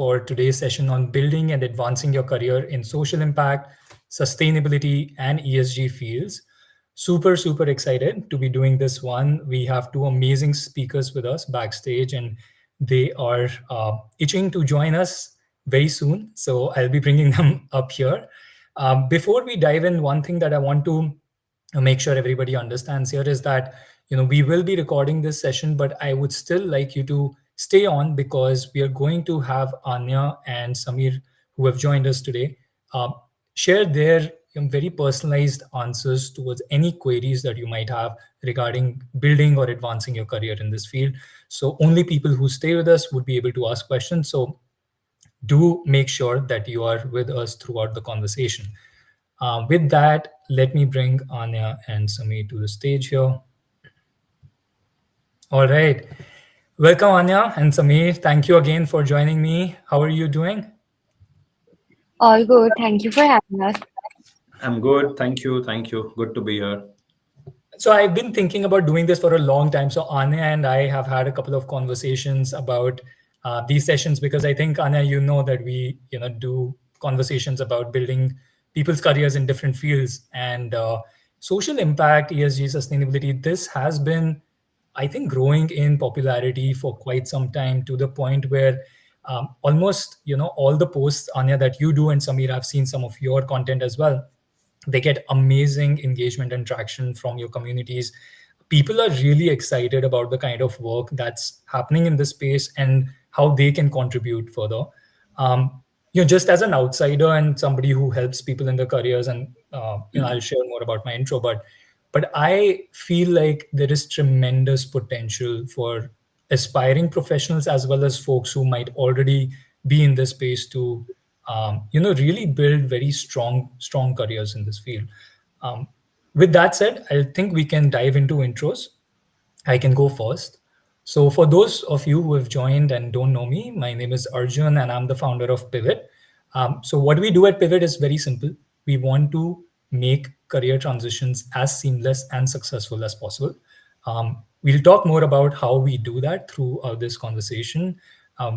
for today's session on building and advancing your career in social impact, sustainability, and ESG fields. Super, super excited to be doing this one. We have two amazing speakers with us backstage, and they are itching to join us very soon. So I'll be bringing them up here. Before we dive in, one thing that I want to make sure everybody understands here is that we will be recording this session, but I would still like you to stay on because we are going to have Anya and Samir, who have joined us today, uh, share their very personalized answers towards any queries that you might have regarding building or advancing your career in this field. So only people who stay with us would be able to ask questions. So do make sure that you are with us throughout the conversation. With that, let me bring Anya and Samir to the stage here. All right. Welcome, Anya and Samir. Thank you again for joining me. How are you doing? All good. Thank you for having us. I'm good. Thank you. Thank you. Good to be here. So I've been thinking about doing this for a long time. So Anya and I have had a couple of conversations about these sessions because I think, Anya, that we do conversations about building people's careers in different fields and social impact, ESG, sustainability. This has been, I think, growing in popularity for quite some time to the point where almost all the posts, Anya, that you do, and Samir, I've seen some of your content as well, they get amazing engagement and traction from your communities. People are really excited about the kind of work that's happening in this space and how they can contribute further. Just as an outsider and somebody who helps people in their careers, and I'll share more about my intro, but I feel like there is tremendous potential for aspiring professionals as well as folks who might already be in this space to really build very strong careers in this field. Um, with that said, I think we can dive into intros. I can go first. So, for those of you who have joined and don't know me, my name is Arjun and I'm the founder of Pivot. So, what we do at Pivot is very simple. We want to make career transitions as seamless and successful as possible. We'll talk more about how we do that throughout this conversation.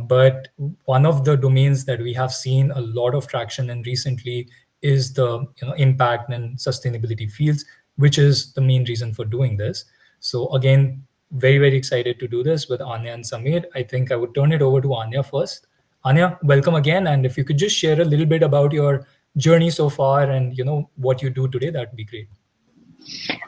But one of the domains that we have seen a lot of traction in recently is the impact and sustainability fields, which is the main reason for doing this. So again, very, very excited to do this with Anya and Samir. I think I would turn it over to Anya first. Anya, welcome again. And if you could just share a little bit about your journey so far and what you do today, that'd be great.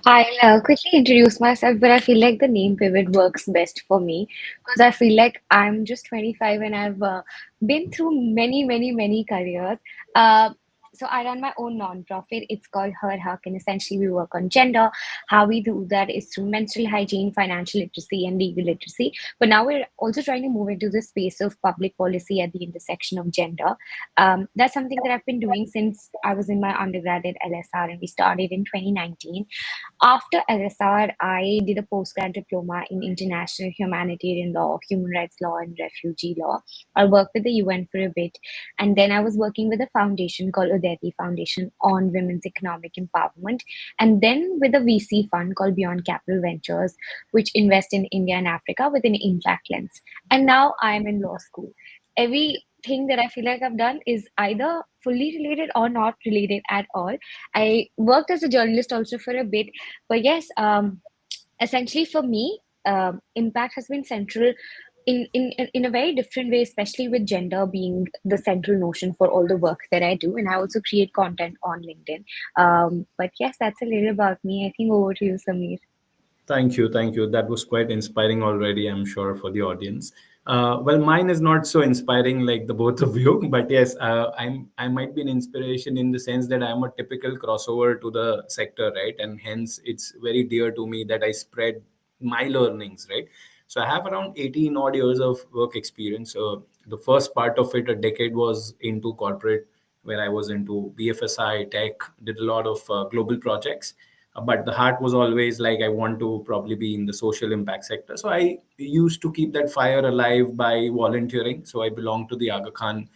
I'll quickly introduce myself, but I feel like the name Pivot works best for me because I feel like I'm just 25 and I've been through many careers. Uh, so I run my own nonprofit. It's called Her Huck, and essentially we work on gender. How we do that is through menstrual hygiene, financial literacy, and legal literacy. But now we're also trying to move into the space of public policy at the intersection of gender. That's something that I've been doing since I was in my undergrad at LSR, and we started in 2019. After LSR, I did a postgrad diploma in international humanitarian law, human rights law, and refugee law. I worked with the UN for a bit, and then I was working with a foundation called Udeti Foundation on women's economic empowerment, and then with a VC fund called Beyond Capital Ventures, which invest in India and Africa with an impact lens. And now I'm in law school. Everything that I feel like I've done is either fully related or not related at all. I worked as a journalist also for a bit, but yes, essentially for me, impact has been central in a very different way, especially with gender being the central notion for all the work that I do, and I also create content on LinkedIn. But yes, that's a little about me. I think over to you, Samir. Thank you. Thank you. That was quite inspiring already, I'm sure, for the audience. Well, mine is not so inspiring like the both of you, but yes, I might be an inspiration in the sense that I'm a typical crossover to the sector, right? And hence, it's very dear to me that I spread my learnings, right? So I have around 18 odd years of work experience. The first part of it, a decade, was into corporate, where I was into BFSI tech, did a lot of global projects. But the heart was always like I want to probably be in the social impact sector. So I used to keep that fire alive by volunteering. So I belong to the Aga Khan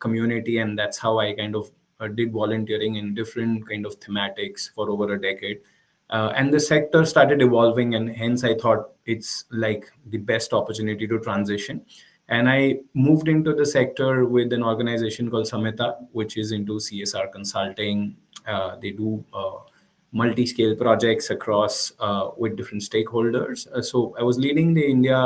community, and that's how I kind of did volunteering in different kind of thematics for over a decade. And the sector started evolving, and hence I thought it's like the best opportunity to transition. And I moved into the sector with an organization called Samita, which is into CSR consulting. They do multi-scale projects across with different stakeholders. So I was leading the India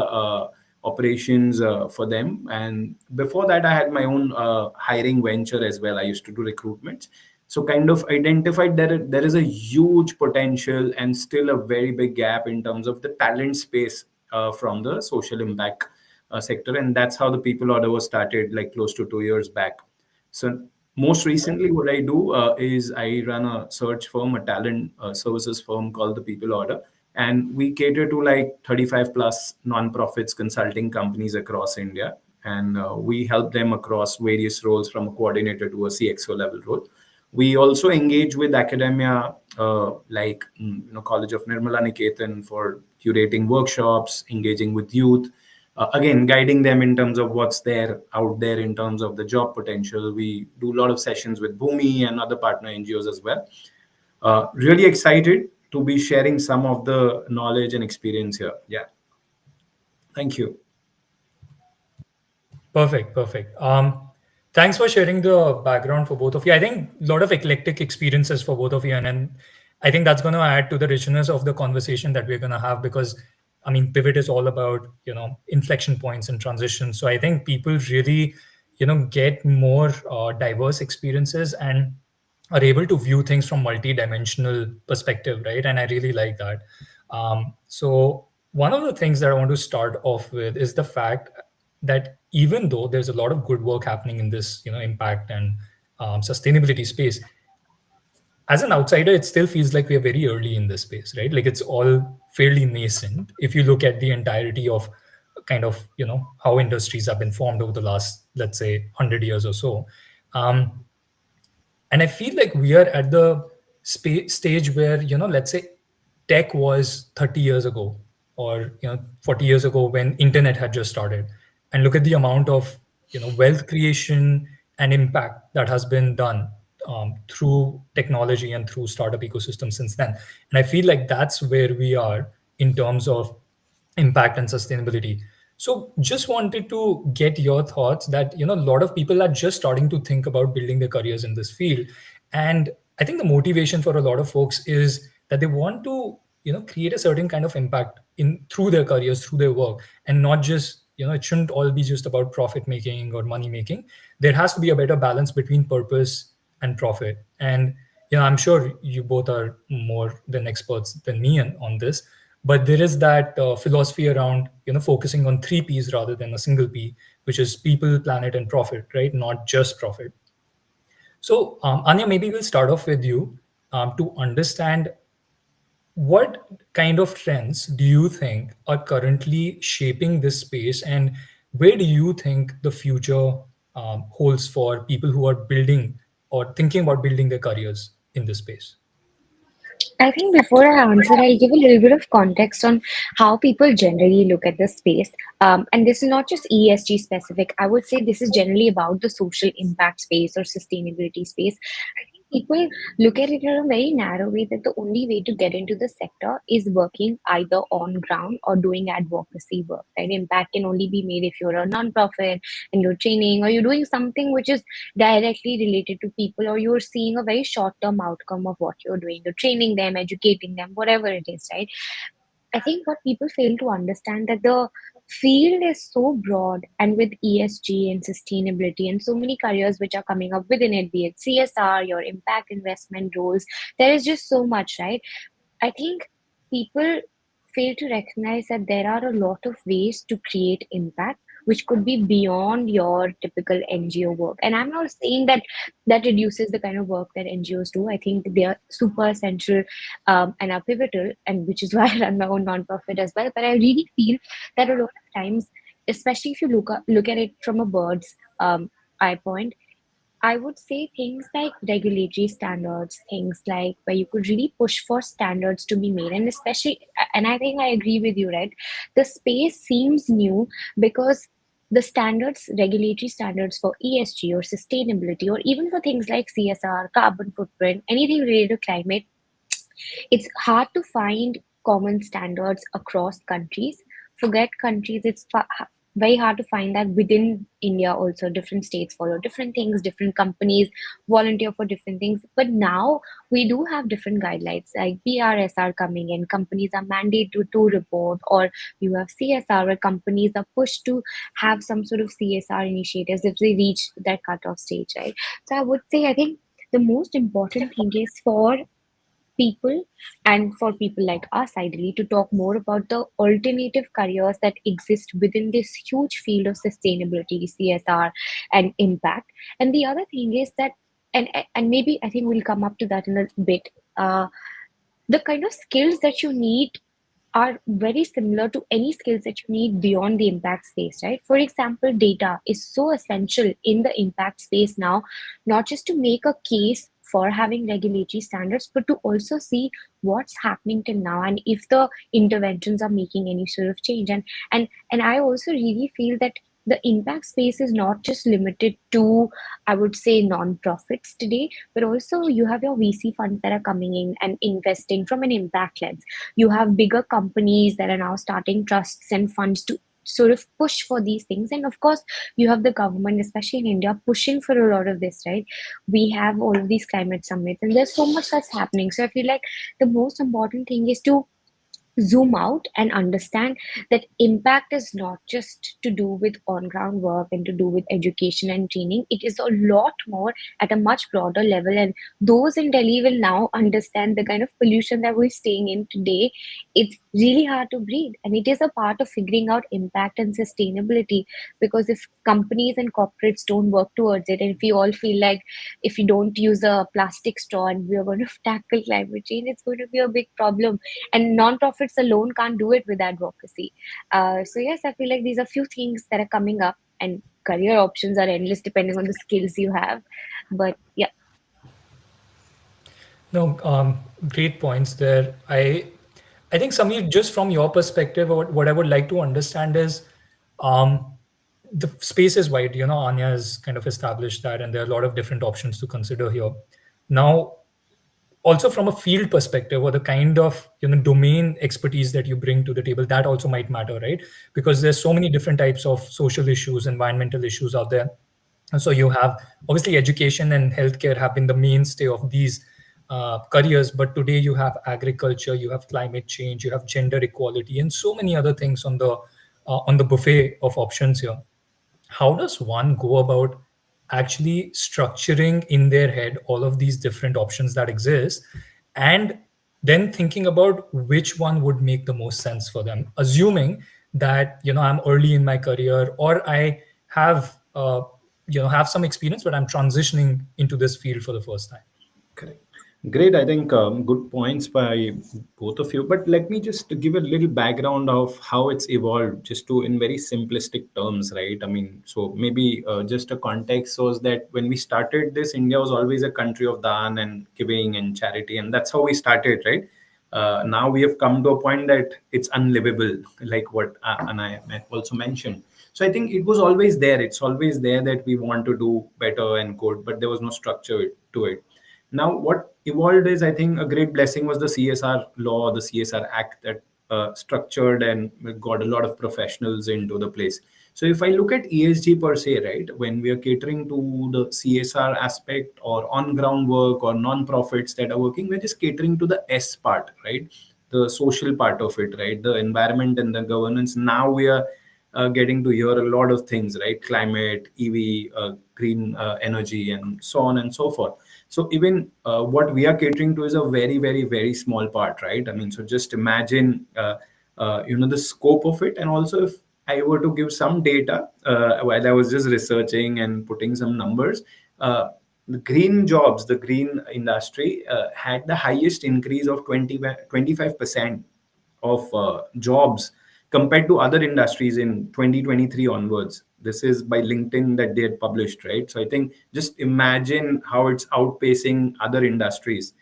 operations for them, and before that, I had my own hiring venture as well. I used to do recruitment, so kind of identified that there is a huge potential and still a very big gap in terms of the talent space from the social impact sector, and that's how the people order was started like close to 2 years back. So most recently, what I do is I run a search firm, a talent services firm called the People Order, and we cater to like 35 plus nonprofits, consulting companies across India, and we help them across various roles from a coordinator to a CXO level role. We also engage with academia, like College of Nirmala Niketan for curating workshops, engaging with youth, again guiding them in terms of what's there out there in terms of the job potential. We do a lot of sessions with Bhumi and other partner NGOs as well. Really excited to be sharing some of the knowledge and experience here. Yeah, thank you. Perfect, perfect. Thanks for sharing the background for both of you. I think a lot of eclectic experiences for both of you, and I think that's going to add to the richness of the conversation that we're going to have because, I mean, pivot is all about inflection points and transitions. So I think people really get more diverse experiences and are able to view things from multi-dimensional perspective, right? And I really like that. So one of the things that I want to start off with is the fact that even though there's a lot of good work happening in this impact and sustainability space, as an outsider it still feels like we are very early in this space, right? Like it's all fairly nascent if you look at the entirety of kind of how industries have been formed over the last, let's say, 100 years or so. And I feel like we are at the stage where let's say tech was 30 years ago or 40 years ago when internet had just started, and look at the amount of wealth creation and impact that has been done through technology and through startup ecosystem since then. And I feel like that's where we are in terms of impact and sustainability. So just wanted to get your thoughts that a lot of people are just starting to think about building their careers in this field. And I think the motivation for a lot of folks is that they want to create a certain kind of impact in through their careers, through their work, and not just it shouldn't all be just about profit making or money making. There has to be a better balance between purpose and profit. And I'm sure you both are more than experts than me on this, but there is that philosophy around focusing on three P's rather than a single P, which is people, planet, and profit, right? Not just profit. So Anya, maybe we'll start off with you to understand what kind of trends do you think are currently shaping this space, and where do you think the future holds for people who are building or thinking about building their careers in this space? I think before I answer, I'll give a little bit of context on how people generally look at the space. And this is not just ESG specific. I would say this is generally about the social impact space or sustainability space. I think people look at it in a very narrow way that the only way to get into the sector is working either on ground or doing advocacy work. Right? Impact can only be made if you're a nonprofit and you're training or you're doing something which is directly related to people, or you're seeing a very short term outcome of what you're doing. You're training them, educating them, whatever it is, right? I think what people fail to understand that the field is so broad, and with ESG and sustainability and so many careers which are coming up within it, be it CSR, your impact investment roles, there is just so much, right? I think people fail to recognize that there are a lot of ways to create impact which could be beyond your typical NGO work. And I'm not saying that that reduces the kind of work that NGOs do. I think they are super essential and are pivotal, and which is why I run my own nonprofit as well. But I really feel that a lot of times, especially if you look at it from a bird's eye point, I would say things like regulatory standards, things like where you could really push for standards to be made. And especially, and I think I agree with you, right? The space seems new because the standards, regulatory standards for ESG or sustainability, or even for things like CSR, carbon footprint, anything related to climate, it's hard to find common standards across countries. Forget countries, it's very hard to find that within India also. Different states follow different things, different companies volunteer for different things. But now we do have different guidelines like BRSR coming in, companies are mandated to report, or you have CSR where companies are pushed to have some sort of CSR initiatives if they reach that cutoff stage, right? So I would say I think the most important thing is for people and for people like us ideally to talk more about the alternative careers that exist within this huge field of sustainability, CSR, and impact. And the other thing is that, and maybe I think we'll come up to that in a bit, uh, the kind of skills that you need are very similar to any skills that you need beyond the impact space, right? For example, data is so essential in the impact space now, not just to make a case for having regulatory standards, but to also see what's happening till now and if the interventions are making any sort of change. And I also really feel that the impact space is not just limited to, I would say, non-profits today, but also you have your VC funds that are coming in and investing from an impact lens. You have bigger companies that are now starting trusts and funds to sort of push for these things. And of course, you have the government, especially in India, pushing for a lot of this, right? We have all of these climate summits, and there's so much that's happening. So I feel like the most important thing is to zoom out and understand that impact is not just to do with on ground work and to do with education and training. It is a lot more at a much broader level. And those in Delhi will now understand the kind of pollution that we're staying in today. It's really hard to breathe. And it is a part of figuring out impact and sustainability. Because if companies and corporates don't work towards it, and if we all feel like if you don't use a plastic straw and we are going to tackle climate change, it's going to be a big problem, and non-profits alone can't do it with advocacy. So yes, I feel like these are few things that are coming up, and career options are endless depending on the skills you have. But yeah. No, great points there. I think Samir, just from your perspective, what I would like to understand is, um, the space is wide. Anya has kind of established that, and there are a lot of different options to consider here. Now, also from a field perspective, or the kind of domain expertise that you bring to the table, that also might matter, right? Because there's so many different types of social issues, environmental issues out there. And so you have, obviously, education and healthcare have been the mainstay of these careers, but today you have agriculture, you have climate change, you have gender equality, and so many other things on the buffet of options here. How does one go about actually structuring in their head all of these different options that exist, and then thinking about which one would make the most sense for them, assuming that I'm early in my career, or I have some experience, but I'm transitioning into this field for the first time? Correct. Great. I think good points by both of you. But let me just give a little background of how it's evolved, just to in very simplistic terms, right? I mean, so maybe just a context shows that when we started this, India was always a country of dan and giving and charity, and that's how we started, right? Now we have come to a point that it's unlivable, like what Anna also mentioned. So I think it was always there. It's always there that we want to do better and good, but there was no structure to it. Now, what evolved is, I think, a great blessing was the CSR law, the CSR Act that structured and got a lot of professionals into the place. So, if I look at ESG per se, right, when we are catering to the CSR aspect or on ground work or non-profits that are working, we're just catering to the S part, right? The social part of it, right? The environment and the governance. Now we are getting to hear a lot of things, right? Climate, EV, green energy, and so on and so forth. So even what we are catering to is a very, very, very small part, right? I mean, so just imagine, the scope of it. And also, if I were to give some data while I was just researching and putting some numbers, the green jobs, the green industry had the highest increase of 25% of jobs compared to other industries in 2023 onwards. This is by LinkedIn that they had published, right? So I think just imagine how it's outpacing other industries.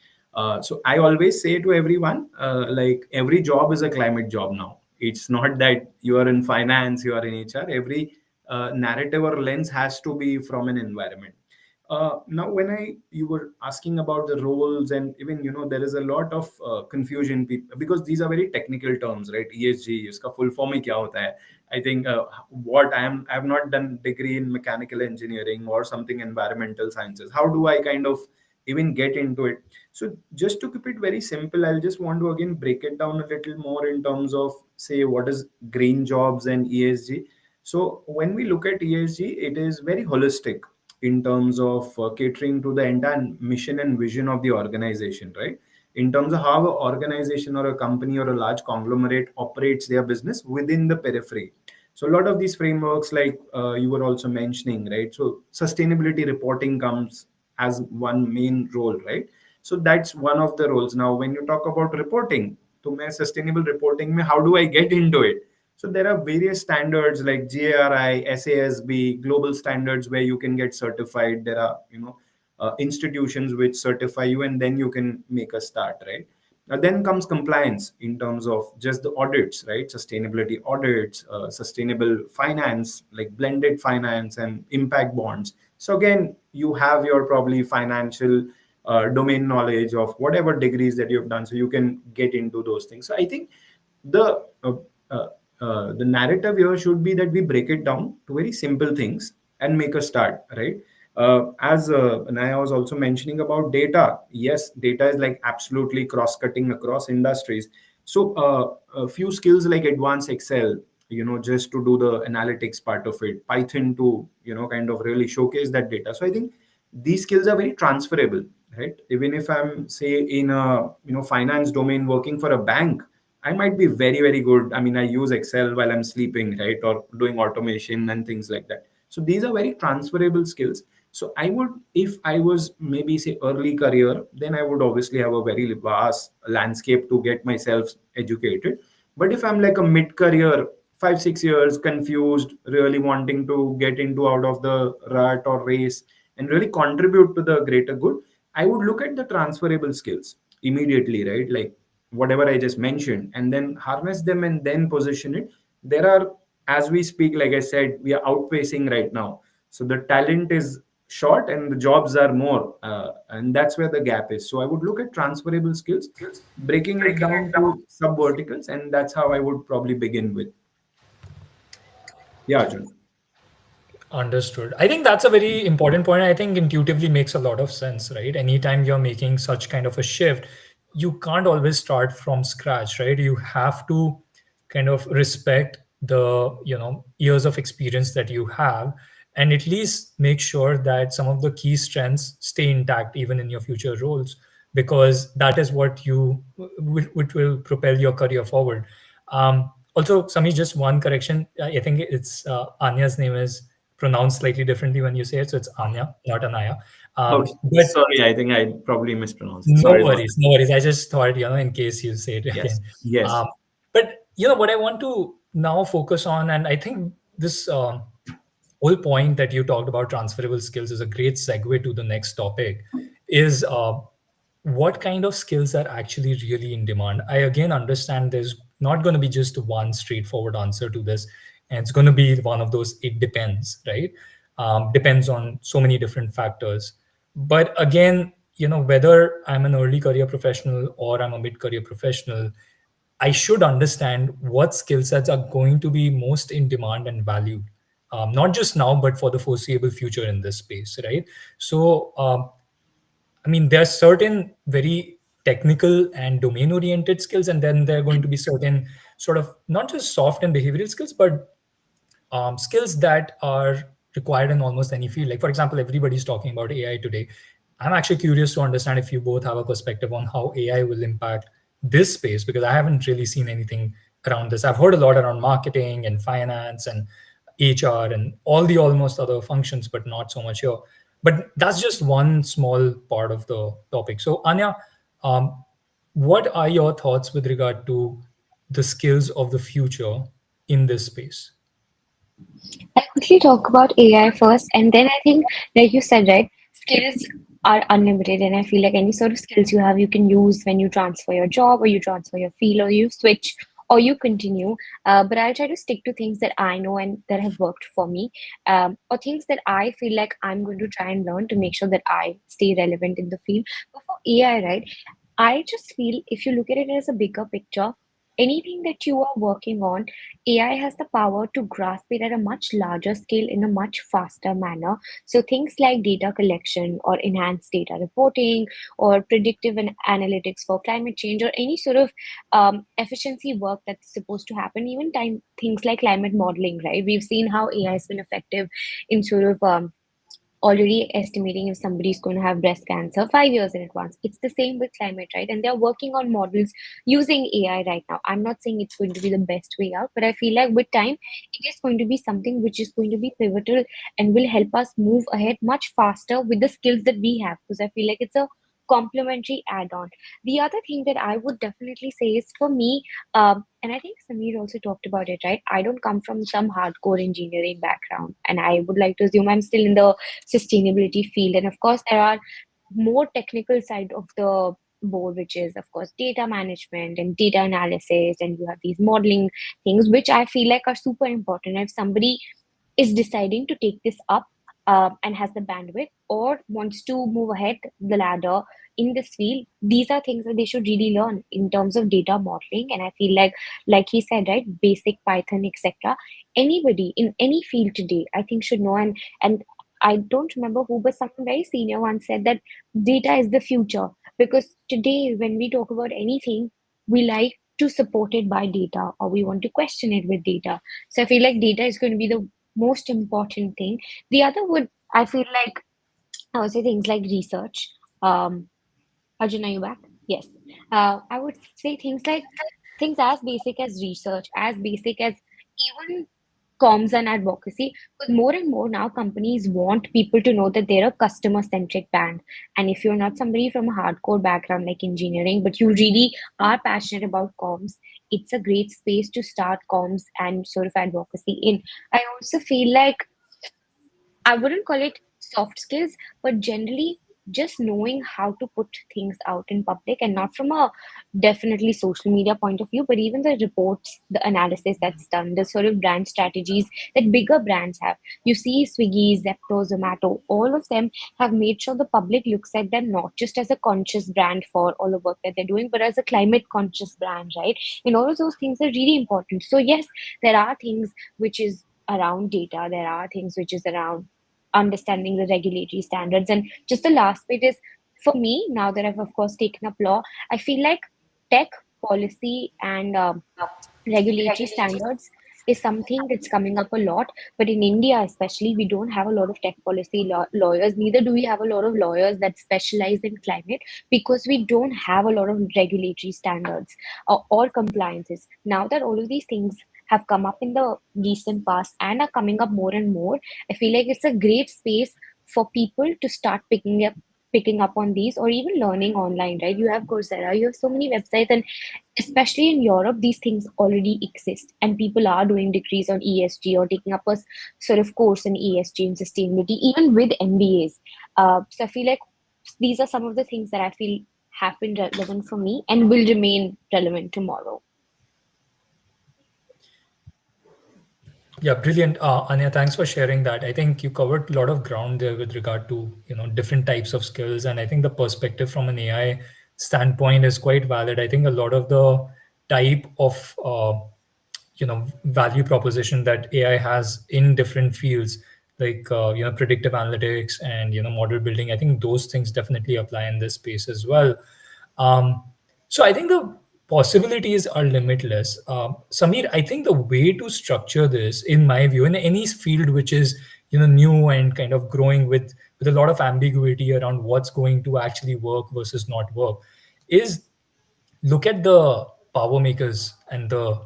So I always say to everyone, like every job is a climate job now. It's not that you are in finance, you are in HR. Every narrative or lens has to be from an environment. Now, when you were asking about the roles, and even there is a lot of confusion because these are very technical terms, right? ESG, iska full form hi kya hota hai? I think what I have not done degree in mechanical engineering or something environmental sciences. How do I kind of even get into it? So just to keep it very simple, I'll just want to again break it down a little more in terms of, say, what is green jobs and ESG. So when we look at ESG, it is very holistic in terms of catering to the entire mission and vision of the organization, right? In terms of how an organization or a company or a large conglomerate operates their business within the periphery. So a lot of these frameworks, like you were also mentioning, right? So sustainability reporting comes as one main role, right? So that's one of the roles. Now, when you talk about reporting, to my sustainable reporting, how do I get into it? So there are various standards like GRI, SASB, global standards where you can get certified. There are, institutions which certify you, and then you can make a start, right? Then comes compliance in terms of just the audits, right? Sustainability audits, sustainable finance, like blended finance and impact bonds. So again, you have your probably financial domain knowledge of whatever degrees that you've done, so you can get into those things. So I think the uh, uh, the narrative here should be that we break it down to very simple things and make a start, right? As Naya was also mentioning about data, yes, data is like absolutely cross-cutting across industries. So a few skills like advanced Excel, just to do the analytics part of it, Python to, kind of really showcase that data. So I think these skills are very transferable, right? Even if I'm, say, in a finance domain working for a bank, I might be very, very good. I mean, I use Excel while I'm sleeping, right? Or doing automation and things like that. So these are very transferable skills. So I would, if I was maybe, say, early career, then I would obviously have a very vast landscape to get myself educated. But if I'm like a mid career, 5, 6 years, confused, really wanting to get into out of the rut or race and really contribute to the greater good, I would look at the transferable skills immediately, right? Like whatever I just mentioned, and then harness them and then position it. There are, as we speak, like I said, we are outpacing right now. So the talent is short and the jobs are more, and that's where the gap is. So I would look at transferable skills, breaking it down to sub verticals, and that's how I would probably begin with. Yeah, Arjun. Understood. I think that's a very important point. I think intuitively makes a lot of sense, right? Anytime you're making such kind of a shift, you can't always start from scratch, right? You have to kind of respect the, years of experience that you have, and at least make sure that some of the key strengths stay intact even in your future roles, because that is what which will propel your career forward. Also, Samir, just one correction. I think it's Anya's name is pronounced slightly differently when you say it. So it's Anya, not Anaya. Okay, But sorry, I think I probably mispronounced it. no Sorry about worries, that. no worries. I just thought, in case you say it Yes, again. yes. But what I want to now focus on, and I think this whole point that you talked about transferable skills is a great segue to the next topic, is what kind of skills are actually really in demand. I again understand there's not going to be just one straightforward answer to this, and it's going to be one of those it depends, right? Depends on so many different factors. But again, whether I'm an early career professional or I'm a mid career professional, I should understand what skill sets are going to be most in demand and valued, not just now, but for the foreseeable future in this space, right? So, I mean, there are certain very technical and domain oriented skills, and then there are going to be certain sort of not just soft and behavioral skills, but skills that are required in almost any field. Like, for example, everybody's talking about AI today. I'm actually curious to understand if you both have a perspective on how AI will impact this space, because I haven't really seen anything around this. I've heard a lot around marketing and finance and HR and all the almost other functions, but not so much here. But that's just one small part of the topic. So, Anya, um, what are your thoughts with regard to the skills of the future in this space? I'll quickly talk about AI first, and then I think, like you said, right, skills are unlimited, and I feel like any sort of skills you have, you can use when you transfer your job, or you transfer your field, or you switch, or you continue. But I'll try to stick to things that I know and that have worked for me, or things that I feel like I'm going to try and learn to make sure that I stay relevant in the field. But for AI, right, I just feel if you look at it as a bigger picture, anything that you are working on, AI has the power to grasp it at a much larger scale in a much faster manner. So things like data collection or enhanced data reporting or predictive analytics for climate change or any sort of efficiency work that's supposed to happen, even time things like climate modeling, right? We've seen how AI has been effective in sort of already estimating if somebody's going to have breast cancer 5 years in advance. It's the same with climate, right? And they're working on models using AI right now. I'm not saying it's going to be the best way out, but I feel like with time, it is going to be something which is going to be pivotal and will help us move ahead much faster with the skills that we have, because I feel like it's a complementary add-on. The other thing that I would definitely say is for me, and I think Samir also talked about it, right? I don't come from some hardcore engineering background, and I would like to assume I'm still in the sustainability field. And of course, there are more technical side of the board, which is of course data management and data analysis, and you have these modeling things, which I feel like are super important. If somebody is deciding to take this up and has the bandwidth or wants to move ahead the ladder in this field, these are things that they should really learn in terms of data modeling. And I feel like he said, right, basic Python, etc. Anybody in any field today, I think, should know. And I don't remember who, but someone very senior once said that data is the future, because today when we talk about anything, we like to support it by data or we want to question it with data. So I feel like data is going to be the most important thing. The other would, I feel like, I would say things like research. Arjun, are you back? Yes. I would say things as basic as research, as basic as even comms and advocacy, because more and more now companies want people to know that they're a customer centric brand. And if you're not somebody from a hardcore background like engineering, but you really are passionate about comms, it's a great space to start comms and sort of advocacy in. I also feel like I wouldn't call it soft skills, but generally just knowing how to put things out in public, and not from a definitely social media point of view, but even the reports, the analysis that's done, the sort of brand strategies that bigger brands have. You see Swiggy, Zepto, Zomato, all of them have made sure the public looks at them not just as a conscious brand for all the work that they're doing, but as a climate conscious brand, right? And all of those things are really important. So yes, there are things which is around data, there are things which is around understanding the regulatory standards. And just the last bit is, for me, now that I've of course taken up law, I feel like tech policy and regulatory standards is something that's coming up a lot. But in India, especially, we don't have a lot of tech policy lawyers. Neither do we have a lot of lawyers that specialize in climate, because we don't have a lot of regulatory standards or compliances. Now that all of these things have come up in the recent past and are coming up more and more, I feel like it's a great space for people to start picking up on these, or even learning online, right? You have Coursera, you have so many websites, and especially in Europe, these things already exist, and people are doing degrees on ESG or taking up a sort of course in ESG and sustainability, even with MBAs. So I feel like these are some of the things that I feel have been relevant for me and will remain relevant tomorrow. Yeah, brilliant. Anya, thanks for sharing that. I think you covered a lot of ground there with regard to, different types of skills. And I think the perspective from an AI standpoint is quite valid. I think a lot of the type of, value proposition that AI has in different fields, like, predictive analytics and, model building, I think those things definitely apply in this space as well. Um, so I think the possibilities are limitless. Samir, I think the way to structure this, in my view, in any field which is new and kind of growing with a lot of ambiguity around what's going to actually work versus not work, is look at the power makers and the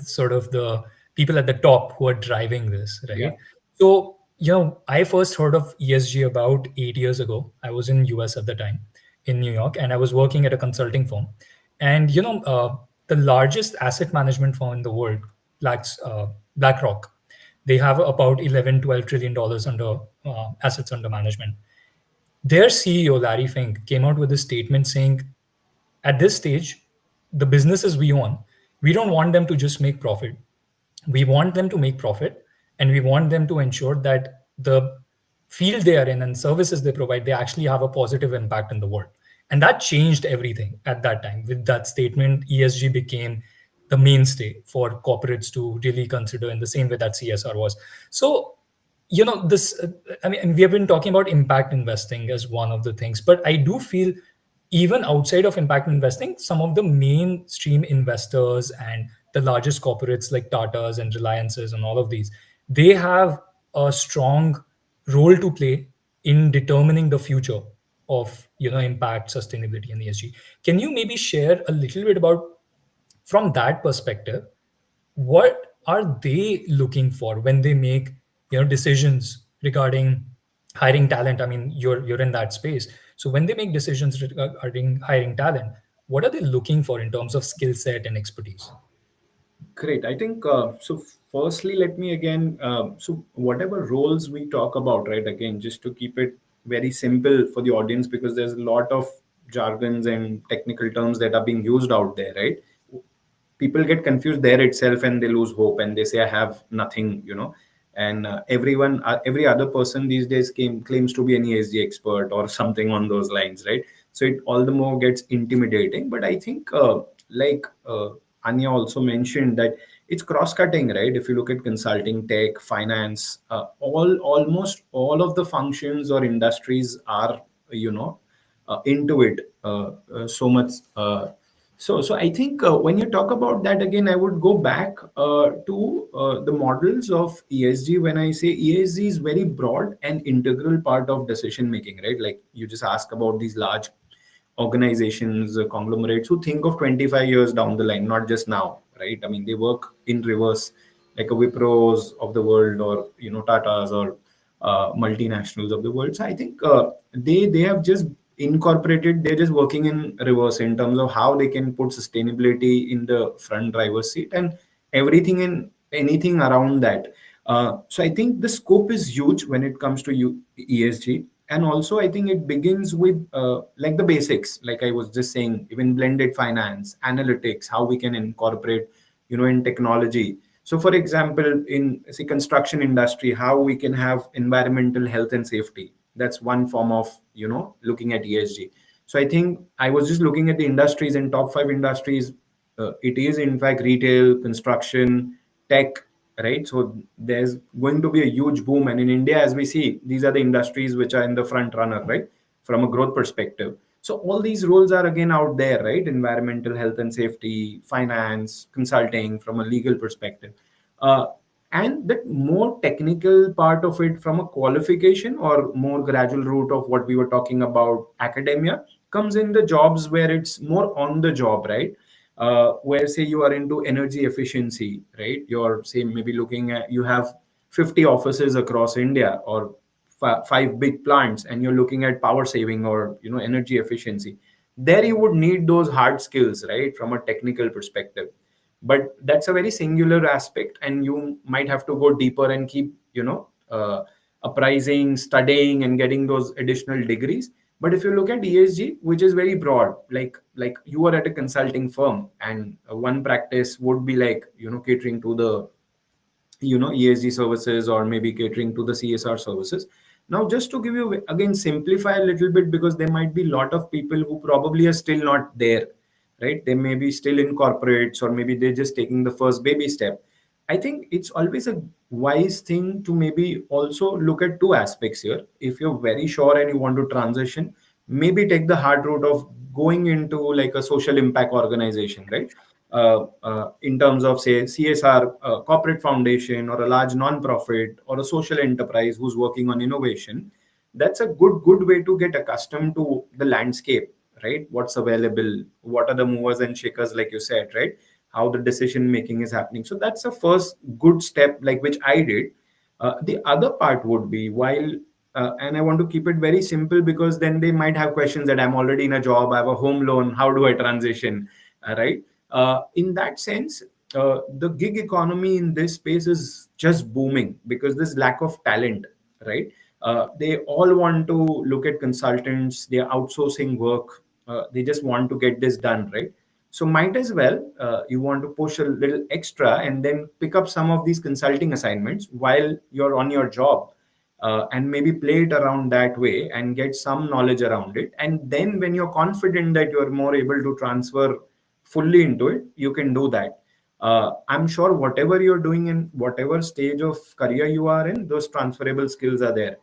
sort of the people at the top who are driving this, Yeah. right? So I first heard of ESG about 8 years ago. I was in US at the time, in New York, and I was working at a consulting firm. And the largest asset management firm in the world, BlackRock, they have about 11-12 trillion dollars under assets under management. Their CEO Larry Fink came out with a statement saying, at this stage, the businesses we own, we don't want them to just make profit. We want them to make profit, and we want them to ensure that the field they are in and services they provide, they actually have a positive impact in the world. And that changed everything at that time. With that statement, ESG became the mainstay for corporates to really consider in the same way that CSR was. So, this, I mean, and we have been talking about impact investing as one of the things, but I do feel even outside of impact investing, some of the mainstream investors and the largest corporates like Tata's and Reliance's and all of these, they have a strong role to play in determining the future of impact, sustainability, and ESG. Can you maybe share a little bit about, from that perspective, what are they looking for when they make decisions regarding hiring talent? I mean, you're in that space, so when they make decisions regarding hiring talent, what are they looking for in terms of skill set and expertise? Great. I think so. Firstly, let me again. So, whatever roles we talk about, right? Again, just to keep it very simple for the audience, because there's a lot of jargons and technical terms that are being used out there, right? People get confused there itself, and they lose hope, and they say, "I have nothing," And everyone, every other person these days claims to be an ESG expert or something on those lines, right? So it all the more gets intimidating. But I think, like Anya also mentioned, that it's cross-cutting, right? If you look at consulting, tech, finance, almost all of the functions or industries are, into it so much. So I think when you talk about that again, I would go back to the models of ESG. When I say ESG is very broad and integral part of decision making, right? Like you just ask about these large organizations, conglomerates who think of 25 years down the line, not just now, right? I mean, they work in reverse, like a Wipros of the world, or Tatas, or multinationals of the world. So I think they have just incorporated. They're just working in reverse in terms of how they can put sustainability in the front driver's seat, and everything and anything around that. So I think the scope is huge when it comes to ESG. And also I think it begins with like the basics, like I was just saying, even blended finance, analytics, how we can incorporate in technology. So for example, in say construction industry, how we can have environmental health and safety. That's one form of looking at ESG. So I think I was just looking at the industries, and top 5 industries, it is in fact retail, construction, tech, right? So there's going to be a huge boom, and in India, as we see, these are the industries which are in the front runner, right, from a growth perspective. So all these roles are again out there, right? Environmental health and safety, finance, consulting from a legal perspective. uh, and that more technical part of it from a qualification or more gradual route of what we were talking about, academia, comes in the jobs where it's more on the job, right? Where say you are into energy efficiency, right? You're say maybe looking at, you have 50 offices across India, or 5 big plants, and you're looking at power saving or energy efficiency. There you would need those hard skills, right, from a technical perspective. But that's a very singular aspect, and you might have to go deeper and keep apprising, studying, and getting those additional degrees. But if you look at ESG, which is very broad, like you are at a consulting firm, and one practice would be like catering to the ESG services, or maybe catering to the CSR services. Now, just to give you again, simplify a little bit, because there might be a lot of people who probably are still not there, right? They may be still in corporates, or maybe they're just taking the first baby step. I think it's always a wise thing to maybe also look at two aspects here. If you're very sure and you want to transition, maybe take the hard route of going into like a social impact organization, right? In terms of say CSR, corporate foundation, or a large non-profit, or a social enterprise who's working on innovation. That's a good way to get accustomed to the landscape, right? What's available, what are the movers and shakers, like you said, right? How the decision making is happening. So that's the first good step, like which I did. The other part would be, while and I want to keep it very simple, because then they might have questions that I'm already in a job, I have a home loan, how do I transition, right? In that sense, the gig economy in this space is just booming because there's lack of talent, right? They all want to look at consultants, they're outsourcing work, they just want to get this done, right? So might as well, you want to push a little extra and then pick up some of these consulting assignments while you're on your job, and maybe play it around that way and get some knowledge around it. And then when you're confident that you're more able to transfer fully into it, you can do that. I'm sure whatever you're doing in whatever stage of career you are in, those transferable skills are there.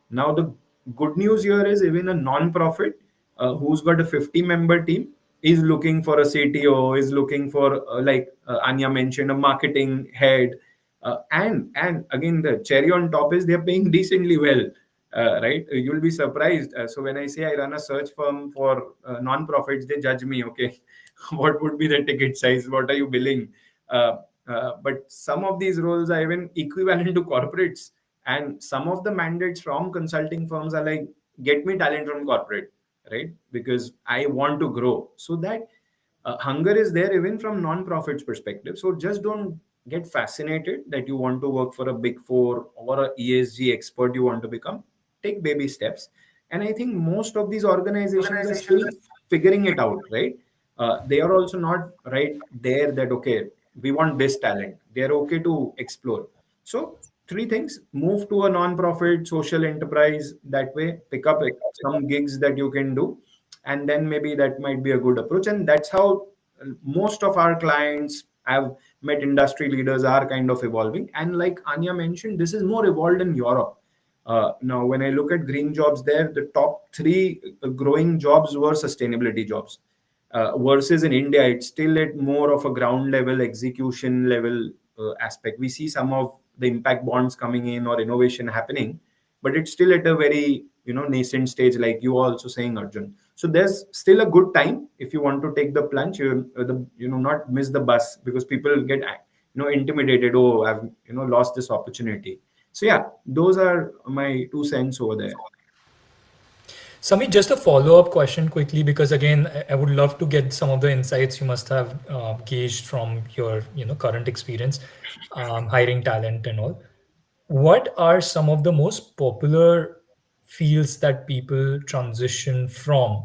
Now, the good news here is even a non-profit who's got a 50-member team is looking for a CTO, is looking for, Anya mentioned, a marketing head. And again, the cherry on top is they're paying decently well, right? You'll be surprised. So when I say I run a search firm for non-profits, they judge me, okay, what would be the ticket size? What are you billing? Uh, but some of these roles are even equivalent to corporates, and some of the mandates from consulting firms are like, get me talent from corporate, right? Because I want to grow. So that hunger is there even from non-profits perspective. So just don't get fascinated that you want to work for a big four or a ESG expert you want to become. Take baby steps. And I think most of these organizations are still figuring it out, right? They are also not right there that, okay, we want this talent. They're okay to explore. So three things: move to a non-profit social enterprise, that way pick up some gigs that you can do, and then maybe that might be a good approach. And that's how most of our clients have met industry leaders are kind of evolving. And like Anya mentioned, this is more evolved in Europe. Now when I look at green jobs there, the top three growing jobs were sustainability jobs, versus in India it's still at more of a ground level execution level aspect. We see some of the impact bonds coming in or innovation happening, but it's still at a very nascent stage, like you are also saying, Arjun. So there's still a good time if you want to take the plunge. Not miss the bus, because people get intimidated. Oh, I've lost this opportunity. So yeah, those are my 2 cents over there. Samir, just a follow-up question quickly, because again, I would love to get some of the insights you must have gauged from your, current experience, hiring talent and all. What are some of the most popular fields that people transition from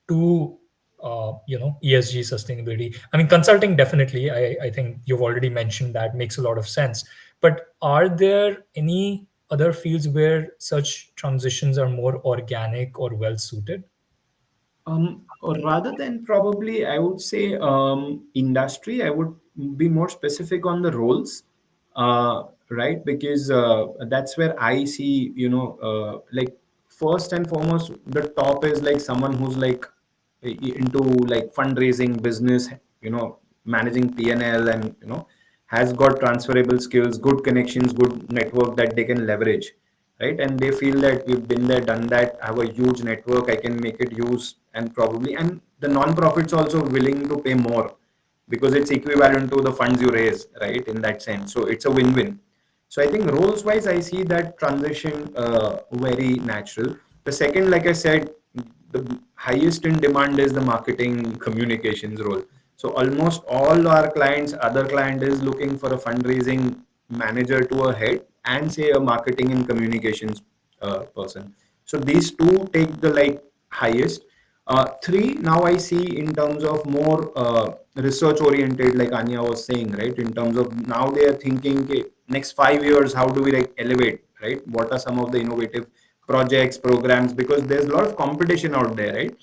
to, ESG sustainability? I mean, consulting definitely. I think you've already mentioned that makes a lot of sense. But are there any other fields where such transitions are more organic or well suited? Or rather than probably, I would say industry, I would be more specific on the roles, right? Because that's where I see, like first and foremost, the top is like someone who's like into like fundraising, business, managing P&L, and has got transferable skills, good connections, good network that they can leverage, right? And they feel that we've been there, done that, I have a huge network, I can make it use. And probably, and the non-profits also willing to pay more because it's equivalent to the funds you raise, right? In that sense, so it's a win-win. So I think roles wise, I see that transition very natural. The second, like I said, the highest in demand is the marketing communications role. So almost all our clients, other client is looking for a fundraising manager to a head, and say a marketing and communications person. So these two take the like highest. Three, now I see in terms of more research oriented, like Anya was saying, right? In terms of now they are thinking, okay, next 5 years, how do we like elevate, right? What are some of the innovative projects, programs? Because there's a lot of competition out there, right?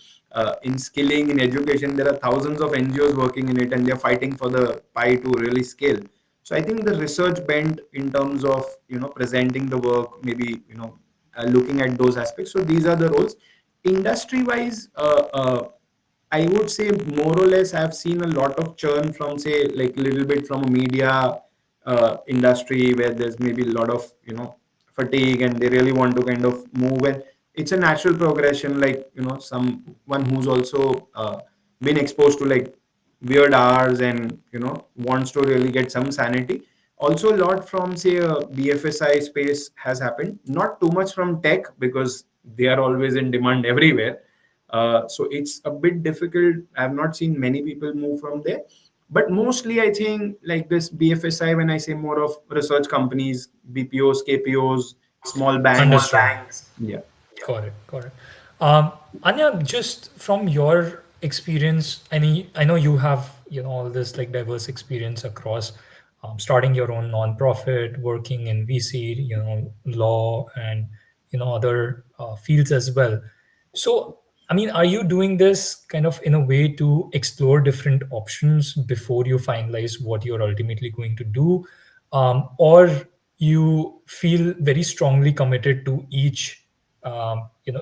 In skilling, in education, there are thousands of NGOs working in it, and they're fighting for the pie to really scale. So I think the research bent in terms of presenting the work, maybe looking at those aspects. So these are the roles. Industry wise, I would say more or less I've seen a lot of churn from, say, like a little bit from a media industry, where there's maybe a lot of fatigue, and they really want to kind of move. And it's a natural progression, like someone who's also been exposed to like weird hours, and wants to really get some sanity. Also a lot from, say, a BFSI space has happened, not too much from tech, because they are always in demand everywhere. So it's a bit difficult. I've not seen many people move from there, but mostly I think like this BFSI, when I say more of research companies, BPOs, KPOs, small banks. Understood. Yeah. Got it. Got it. Anya, just from your experience, I know you have all this like diverse experience across starting your own nonprofit, working in VC, law, and other fields as well. So I mean, are you doing this kind of in a way to explore different options before you finalize what you're ultimately going to do? Or you feel very strongly committed to each,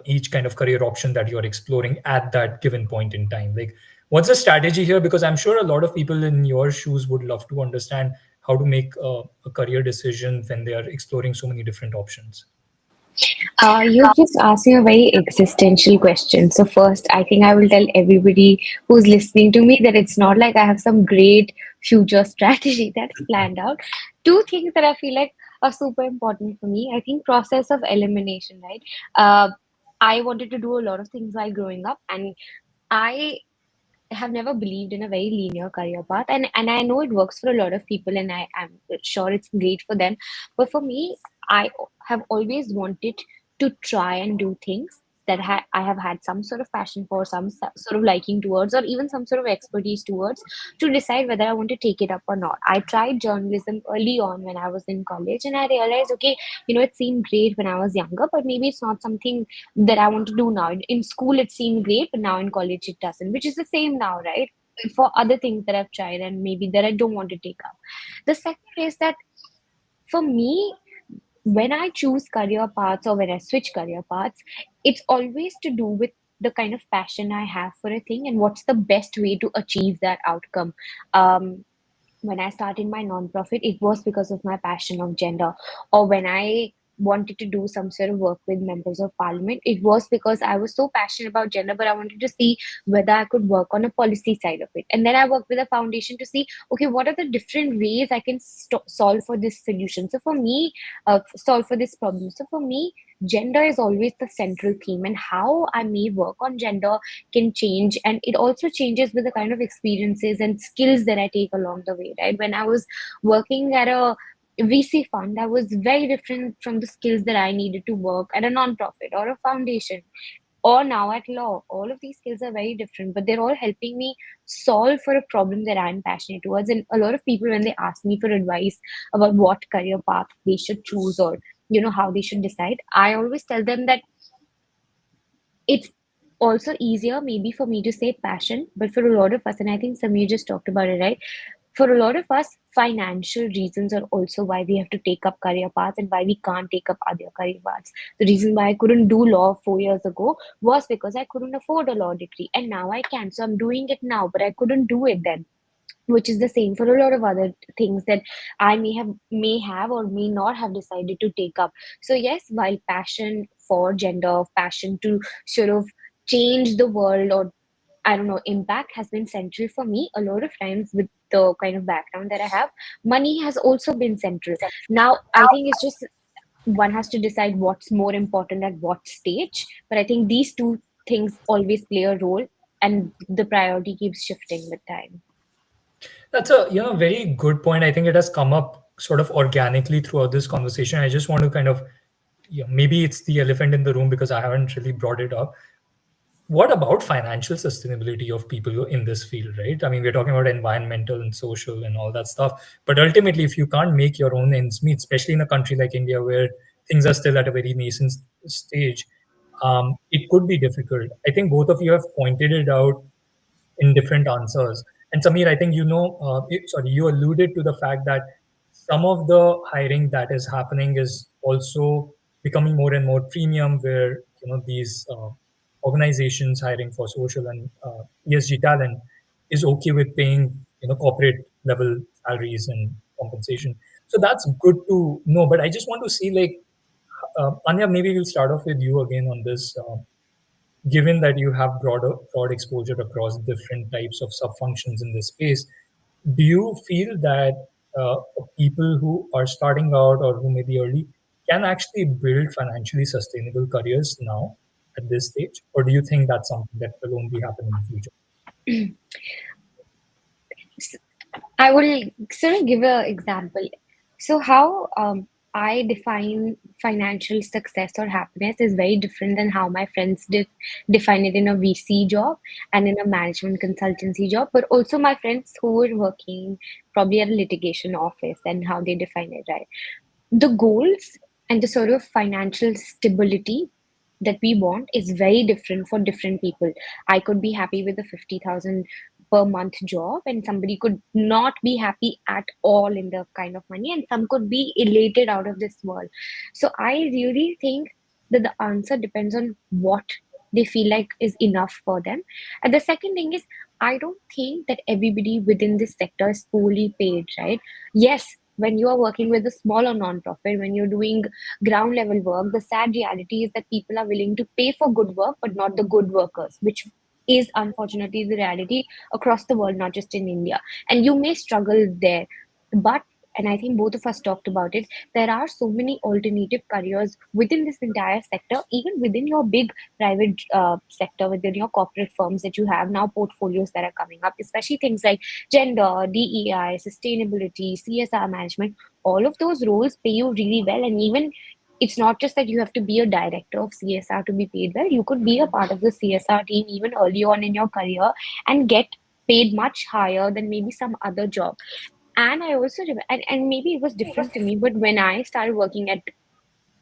each kind of career option that you're exploring at that given point in time? Like, what's the strategy here? Because I'm sure a lot of people in your shoes would love to understand how to make a career decision when they are exploring so many different options. You've just asked me a very existential question. So, first, I think I will tell everybody who's listening to me that it's not like I have some great future strategy that's planned out. Two things that I feel like are super important for me. I think process of elimination, right? I wanted to do a lot of things while growing up, and I have never believed in a very linear career path, and I know it works for a lot of people, and I'm sure it's great for them. But for me, I have always wanted to try and do things that I have had some sort of passion for, some sort of liking towards, or even some sort of expertise towards, to decide whether I want to take it up or not. I tried journalism early on when I was in college, and I realized, okay, it seemed great when I was younger, but maybe it's not something that I want to do now. In school, it seemed great, but now in college, it doesn't, which is the same now, right? For other things that I've tried and maybe that I don't want to take up. The second is that for me, when I choose career paths or when I switch career paths, it's always to do with the kind of passion I have for a thing and what's the best way to achieve that outcome. When I started my nonprofit, it was because of my passion of gender. Or when I wanted to do some sort of work with members of parliament, it was because I was so passionate about gender, but I wanted to see whether I could work on a policy side of it. And then I worked with a foundation to see, okay, what are the different ways I can solve for this solution? So for me, solve for this problem. So for me, gender is always the central theme, and how I may work on gender can change, and it also changes with the kind of experiences and skills that I take along the way, right? When I was working at a VC fund, that was very different from the skills that I needed to work at a nonprofit or a foundation or now at law. All of these skills are very different, but they're all helping me solve for a problem that I'm passionate towards. And a lot of people, when they ask me for advice about what career path they should choose, or how they should decide, I always tell them that it's also easier maybe for me to say passion, but for a lot of us, and I think Samir just talked about it, right? For a lot of us, financial reasons are also why we have to take up career paths and why we can't take up other career paths. The reason why I couldn't do law 4 years ago was because I couldn't afford a law degree, and now I can. So I'm doing it now, but I couldn't do it then, which is the same for a lot of other things that I may have or may not have decided to take up. So yes, while passion for gender, passion to sort of change the world, or I don't know, impact has been central for me. A lot of times with the kind of background that I have, money has also been central. Now I think it's just one has to decide what's more important at what stage. But I think these two things always play a role, and the priority keeps shifting with time. That's a very good point. I think it has come up sort of organically throughout this conversation. I just want to kind of maybe it's the elephant in the room because I haven't really brought it up. What about financial sustainability of people in this field, right? I mean, we're talking about environmental and social and all that stuff, but ultimately, if you can't make your own ends meet, especially in a country like India where things are still at a very nascent stage, it could be difficult. I think both of you have pointed it out in different answers. And Samir, I think you alluded to the fact that some of the hiring that is happening is also becoming more and more premium, where these organizations hiring for social and ESG talent is okay with paying corporate level salaries and compensation. So that's good to know. But I just want to see, like, Anya, maybe we'll start off with you again on this. Given that you have broad exposure across different types of sub-functions in this space, do you feel that people who are starting out or who may be early can actually build financially sustainable careers now at this stage? Or do you think that's something that will only happen in the future? I will sort of give an example. So, how I define financial success or happiness is very different than how my friends define it in a VC job and in a management consultancy job, but also my friends who are working probably at a litigation office and how they define it, right? The goals and the sort of financial stability that we want is very different for different people. I could be happy with a 50,000 per month job, and somebody could not be happy at all in the kind of money, and some could be elated out of this world. So I really think that the answer depends on what they feel like is enough for them. And the second thing is, I don't think that everybody within this sector is fully paid, right? Yes, when you are working with a smaller non-profit, when you're doing ground level work, the sad reality is that people are willing to pay for good work, but not the good workers, which is unfortunately the reality across the world, not just in India. And you may struggle there, but and I think both of us talked about it. There are so many alternative careers within this entire sector, even within your big private sector, within your corporate firms that you have now portfolios that are coming up, especially things like gender, DEI, sustainability, CSR management. All of those roles pay you really well, and even it's not just that you have to be a director of CSR to be paid well. You could be a part of the CSR team even early on in your career and get paid much higher than maybe some other job. And I also and maybe it was different to me, but when I started working at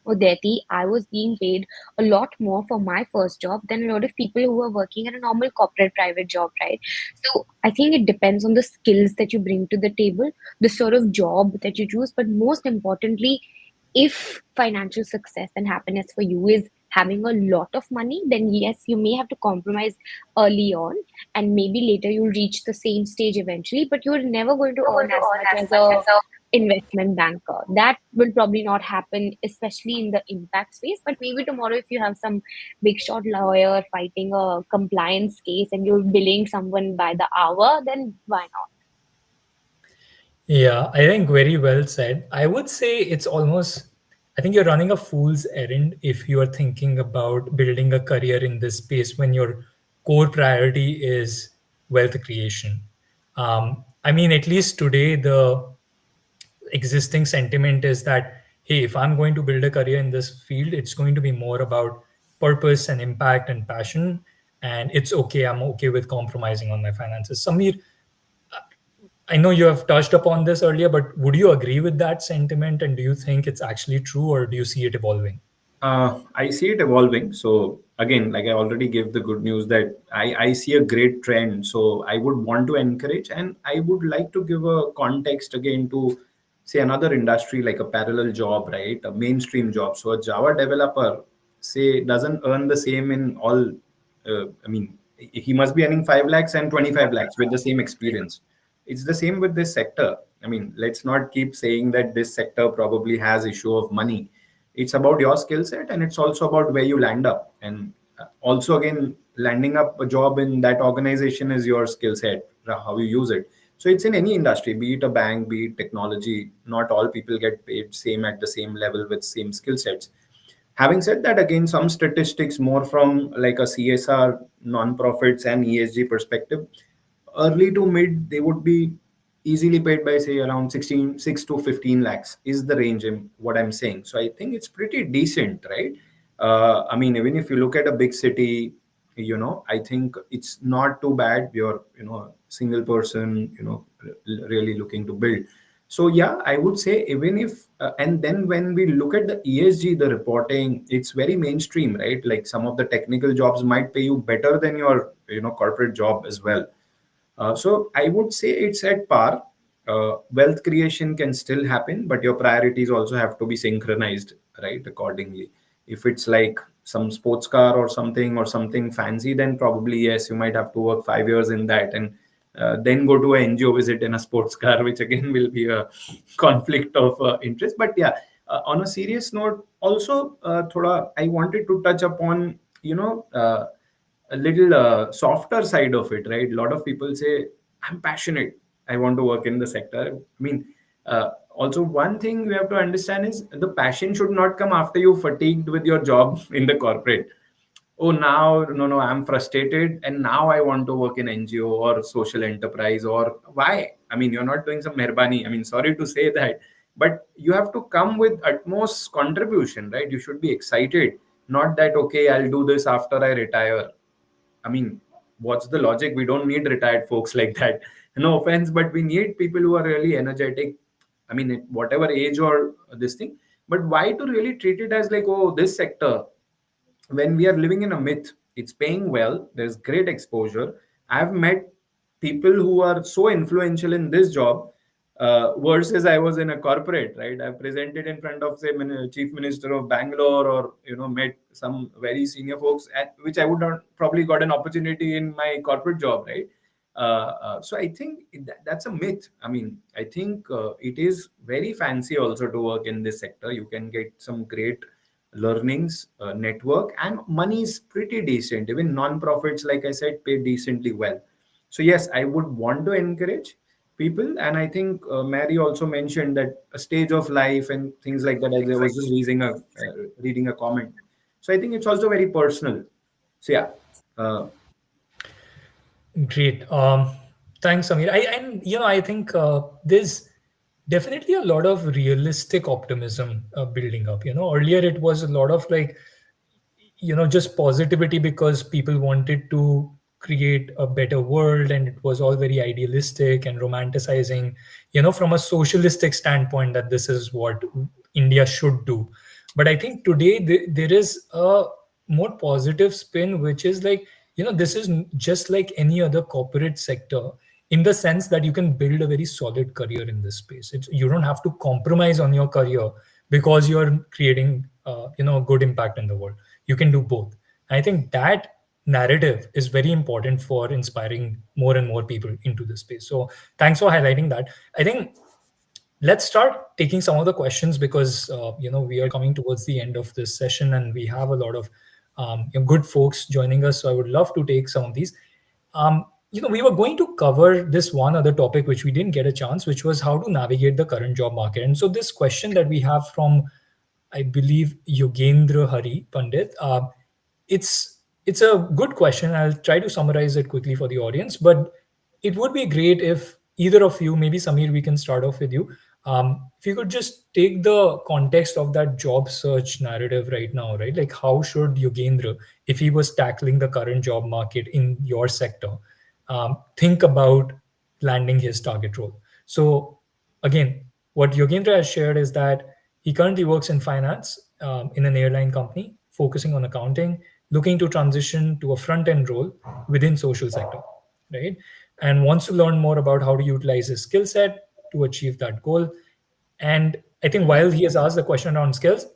Udeti, I was being paid a lot more for my first job than a lot of people who were working at a normal corporate private job, right? So I think it depends on the skills that you bring to the table, the sort of job that you choose, but most importantly, if financial success and happiness for you is having a lot of money, then yes, you may have to compromise early on, and maybe later you'll reach the same stage eventually, but you're never going to earn as much as a investment banker. That will probably not happen, especially in the impact space. But maybe tomorrow, if you have some big shot lawyer fighting a compliance case and you're billing someone by the hour, then why not? Yeah, I think very well said. I would say it's almost, I think you're running a fool's errand if you are thinking about building a career in this space when your core priority is wealth creation. I mean, at least today, the existing sentiment is that, hey, if I'm going to build a career in this field, it's going to be more about purpose and impact and passion. And it's okay, I'm okay with compromising on my finances. Samir, I know you have touched upon this earlier, but would you agree with that sentiment? And do you think it's actually true, or do you see it evolving? I see it evolving. So again, like I already gave the good news that I see a great trend. So I would want to encourage, and I would like to give a context again to say another industry like a parallel job, right? A mainstream job. So a Java developer, say, doesn't earn the same in all. I mean, he must be earning 5 lakhs and 25 lakhs with the same experience. It's the same with this sector. I mean, let's not keep saying that this sector probably has issue of money. It's about your skill set, and it's also about where you land up. And also again, landing up a job in that organization is your skill set, how you use it. So it's in any industry, be it a bank, be it technology. Not all people get paid same at the same level with same skill sets. Having said that, again, some statistics more from like a CSR, non-profits and ESG perspective, early to mid, they would be easily paid by say around 6 to 15 lakhs is the range in what I'm saying. So I think it's pretty decent, right? I mean, even if you look at a big city, I think it's not too bad. You're, single person, really looking to build. So yeah, I would say even if, and then when we look at the ESG, the reporting, it's very mainstream, right? Like some of the technical jobs might pay you better than your, corporate job as well. So I would say it's at par. Wealth creation can still happen, but your priorities also have to be synchronized, right, accordingly. If it's like some sports car or something fancy, then probably yes, you might have to work 5 years in that, and then go to an NGO visit in a sports car, which again will be a conflict of interest. But yeah, on a serious note, also, thoda, I wanted to touch upon, a little softer side of it, right? A lot of people say, I'm passionate, I want to work in the sector. I mean, also one thing we have to understand is the passion should not come after you fatigued with your job in the corporate. Oh, now, no, I'm frustrated and now I want to work in NGO or social enterprise. Or why? I mean, you're not doing some merbani. I mean, sorry to say that, but you have to come with utmost contribution, right? You should be excited, not that, okay, I'll do this after I retire. I mean, what's the logic? We don't need retired folks like that. No offense, but we need people who are really energetic. I mean, at whatever age or this thing. But why to really treat it as like, oh, this sector, when we are living in a myth, it's paying well, there's great exposure. I've met people who are so influential in this job versus I was in a corporate, right? I've presented in front of, say, chief minister of Bangalore, or met some very senior folks, at which I would not probably got an opportunity in my corporate job, right? So I think that's a myth. I mean, I think it is very fancy also to work in this sector. You can get some great learnings, network, and money is pretty decent. Even non-profits, like I said, pay decently well. So yes, I would want to encourage people, and I think Mary also mentioned that a stage of life and things like that. As I was just reading a comment, so I think it's also very personal. So yeah, uh, Great. Thanks, Samir. I think there's definitely a lot of realistic optimism building up. Earlier it was a lot of like, just positivity because people wanted to create a better world, and it was all very idealistic and romanticizing, from a socialistic standpoint, that this is what India should do. But I think today there is a more positive spin, which is like, this is just like any other corporate sector, in the sense that you can build a very solid career in this space. You don't have to compromise on your career because you're creating a good impact in the world. You can do both. I think that narrative is very important for inspiring more and more people into this space. So thanks for highlighting that. I think let's start taking some of the questions, because we are coming towards the end of this session, and we have a lot of good folks joining us. So I would love to take some of these. We were going to cover this one other topic which we didn't get a chance, which was how to navigate the current job market. And so this question that we have from, I believe, Yogendra Hari Pandit. It's a good question. I'll try to summarize it quickly for the audience, but it would be great if either of you, maybe Samir, we can start off with you. If you could just take the context of that job search narrative right now, right? Like, how should Yogendra, if he was tackling the current job market in your sector, think about landing his target role? So, again, what Yogendra has shared is that he currently works in finance in an airline company, focusing on accounting, looking to transition to a front end role within social sector, right? And wants to learn more about how to utilize his skill set to achieve that goal. And I think while he has asked the question around skills,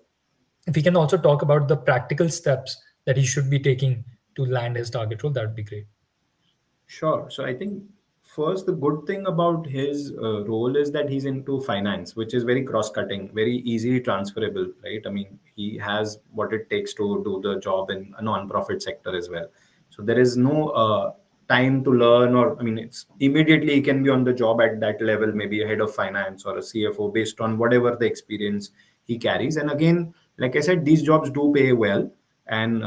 if he can also talk about the practical steps that he should be taking to land his target role, that would be great. Sure. So I think first, the good thing about his role is that he's into finance, which is very cross-cutting, very easily transferable, right? I mean, he has what it takes to do the job in a non-profit sector as well. So there is no time to learn, or I mean, it's immediately he can be on the job at that level, maybe a head of finance or a CFO, based on whatever the experience he carries. And again, like I said, these jobs do pay well, and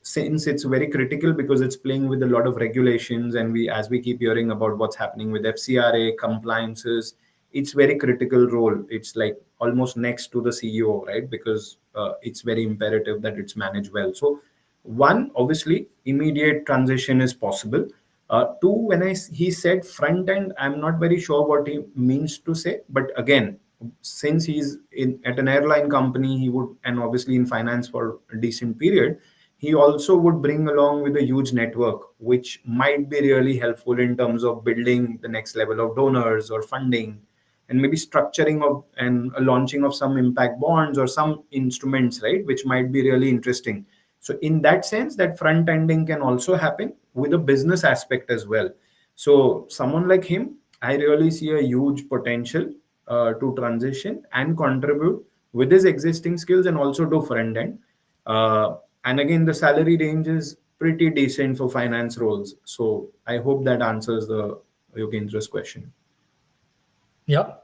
since it's very critical because it's playing with a lot of regulations, and as we keep hearing about what's happening with FCRA compliances, it's very critical role. It's like almost next to the CEO, right? Because it's very imperative that it's managed well. So one, obviously immediate transition is possible. Two, when he said front end, I'm not very sure what he means to say, but again, since he's in at an airline company, he would, and obviously in finance for a decent period, he also would bring along with a huge network, which might be really helpful in terms of building the next level of donors or funding, and maybe structuring of and launching of some impact bonds or some instruments, right, which might be really interesting. So in that sense, that front ending can also happen with a business aspect as well. So someone like him, I really see a huge potential to transition and contribute with his existing skills and also do front end. And again, the salary range is pretty decent for finance roles. So I hope that answers the Yogendra's question. Yeah,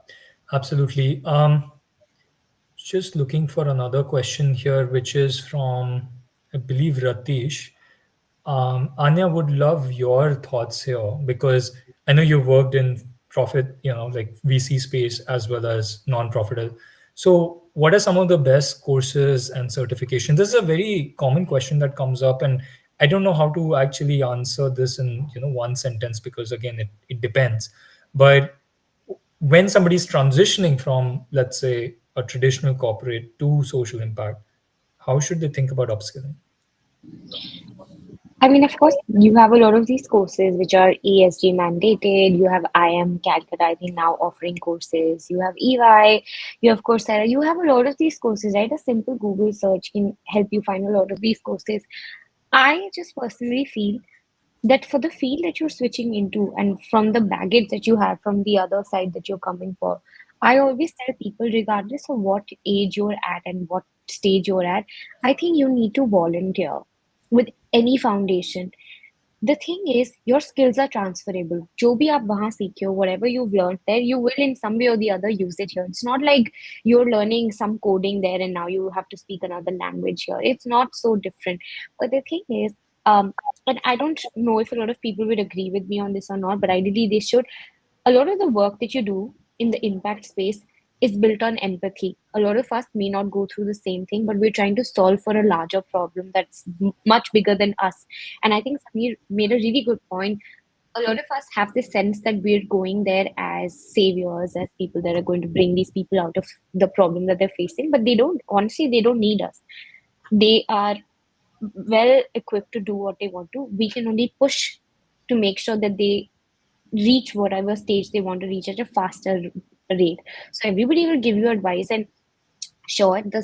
absolutely. Just looking for another question here, which is from, I believe, Ratish. Anya, would love your thoughts here, because I know you've worked in profit, like VC space as well as non-profit. So what are some of the best courses and certifications? This is a very common question that comes up, and I don't know how to actually answer this in one sentence, because again, it depends. But when somebody's transitioning from, let's say, a traditional corporate to social impact, how should they think about upskilling? I mean, of course, you have a lot of these courses which are ESG mandated. You have IM Calcutta, I think, now offering courses. You have EY, you have Coursera. You have a lot of these courses, right? A simple Google search can help you find a lot of these courses. I just personally feel that for the field that you're switching into and from the baggage that you have from the other side that you're coming for, I always tell people, regardless of what age you're at and what stage you're at, I think you need to volunteer with any foundation. The thing is, your skills are transferable. जो भी आप वहाँ सीखे हो, whatever you've learned there, you will in some way or the other use it here. It's not like you're learning some coding there and now you have to speak another language here. It's not so different. But the thing is, and I don't know if a lot of people would agree with me on this or not, but ideally they should. A lot of the work that you do in the impact space is built on empathy. A lot of us may not go through the same thing, but we're trying to solve for a larger problem that's much bigger than us. And I think Samir made a really good point. A lot of us have this sense that we're going there as saviors, as people that are going to bring these people out of the problem that they're facing, but they don't, honestly, they don't need us. They are well equipped to do what they want to. We can only push to make sure that they reach whatever stage they want to reach at a faster rate. So everybody will give you advice, and sure, the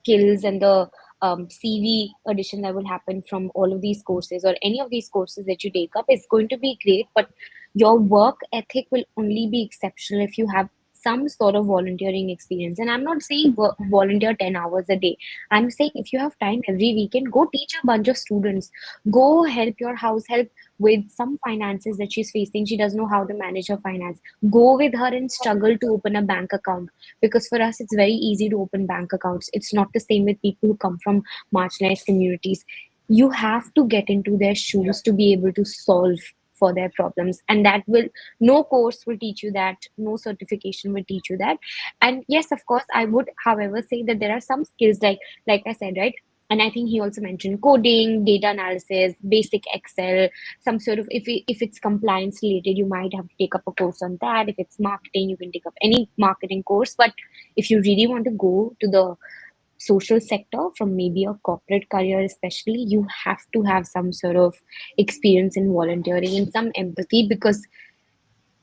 skills and the CV addition that will happen from all of these courses or any of these courses that you take up is going to be great, but your work ethic will only be exceptional if you have some sort of volunteering experience. And I'm not saying volunteer 10 hours a day. I'm saying if you have time every weekend, go teach a bunch of students, go help your house help with some finances that she's facing. She doesn't know how to manage her finance. Go with her and struggle to open a bank account, because for us it's very easy to open bank accounts. It's not the same with people who come from marginalized communities. You have to get into their shoes to be able to solve for their problems, and that will, no course will teach you that, no certification will teach you that. And yes, of course, I would however say that there are some skills, like I said, right? And I think he also mentioned coding, data analysis, basic Excel, some sort of, if it's compliance related, you might have to take up a course on that. If it's marketing, you can take up any marketing course. But if you really want to go to the social sector from maybe a corporate career especially, you have to have some sort of experience in volunteering and some empathy, because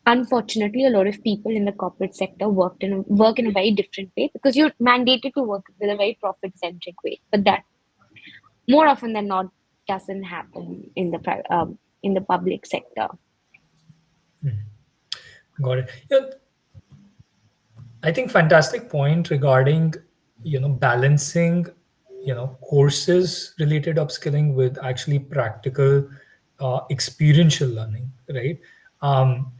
unfortunately a lot of people in the corporate sector work in a very different way, because you're mandated to work with a very profit centric way, but that more often than not doesn't happen in the in the public sector. Got it. I think fantastic point regarding balancing courses related upskilling with actually practical experiential learning, right? um,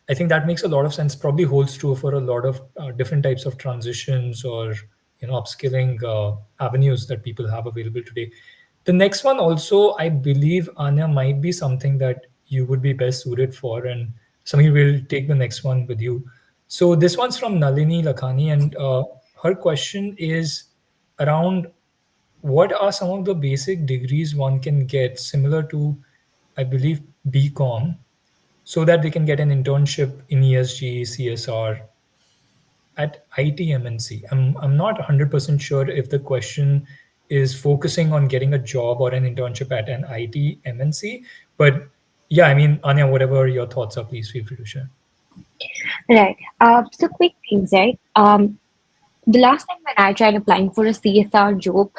I think that makes a lot of sense, probably holds true for a lot of different types of transitions or upskilling avenues that people have available today. The next one also, I believe, Anya, might be something that you would be best suited for, and Samir will take the next one with you. So this one's from Nalini Lakhani, and her question is around what are some of the basic degrees one can get similar to, I believe, BCom, so that they can get an internship in ESG, CSR at IT MNC. I'm not 100% sure if the question is focusing on getting a job or an internship at an IT MNC, but yeah, I mean, Anya, whatever your thoughts are, please feel free to share. Right. So quick things, right? The last time when I tried applying for a CSR job,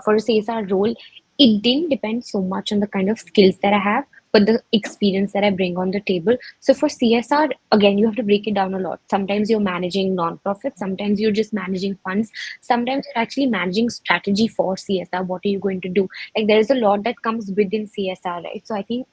for a CSR role, it didn't depend so much on the kind of skills that I have, but the experience that I bring on the table. So for CSR, again, you have to break it down a lot. Sometimes you're managing nonprofits, sometimes you're just managing funds, sometimes you're actually managing strategy for CSR. What are you going to do? Like there is a lot that comes within CSR, right? So I think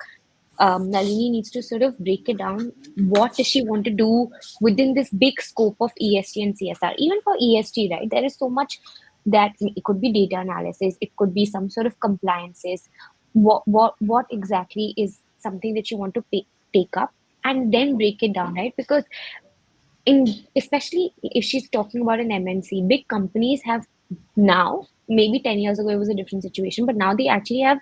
Nalini needs to sort of break it down. What does she want to do within this big scope of ESG and CSR? Even for ESG, right? There is so much that it could be data analysis, it could be some sort of compliances. What exactly is something that you want to take up, and then break it down, right? Because in, especially if she's talking about an MNC, big companies have now, maybe 10 years ago it was a different situation, but now they actually have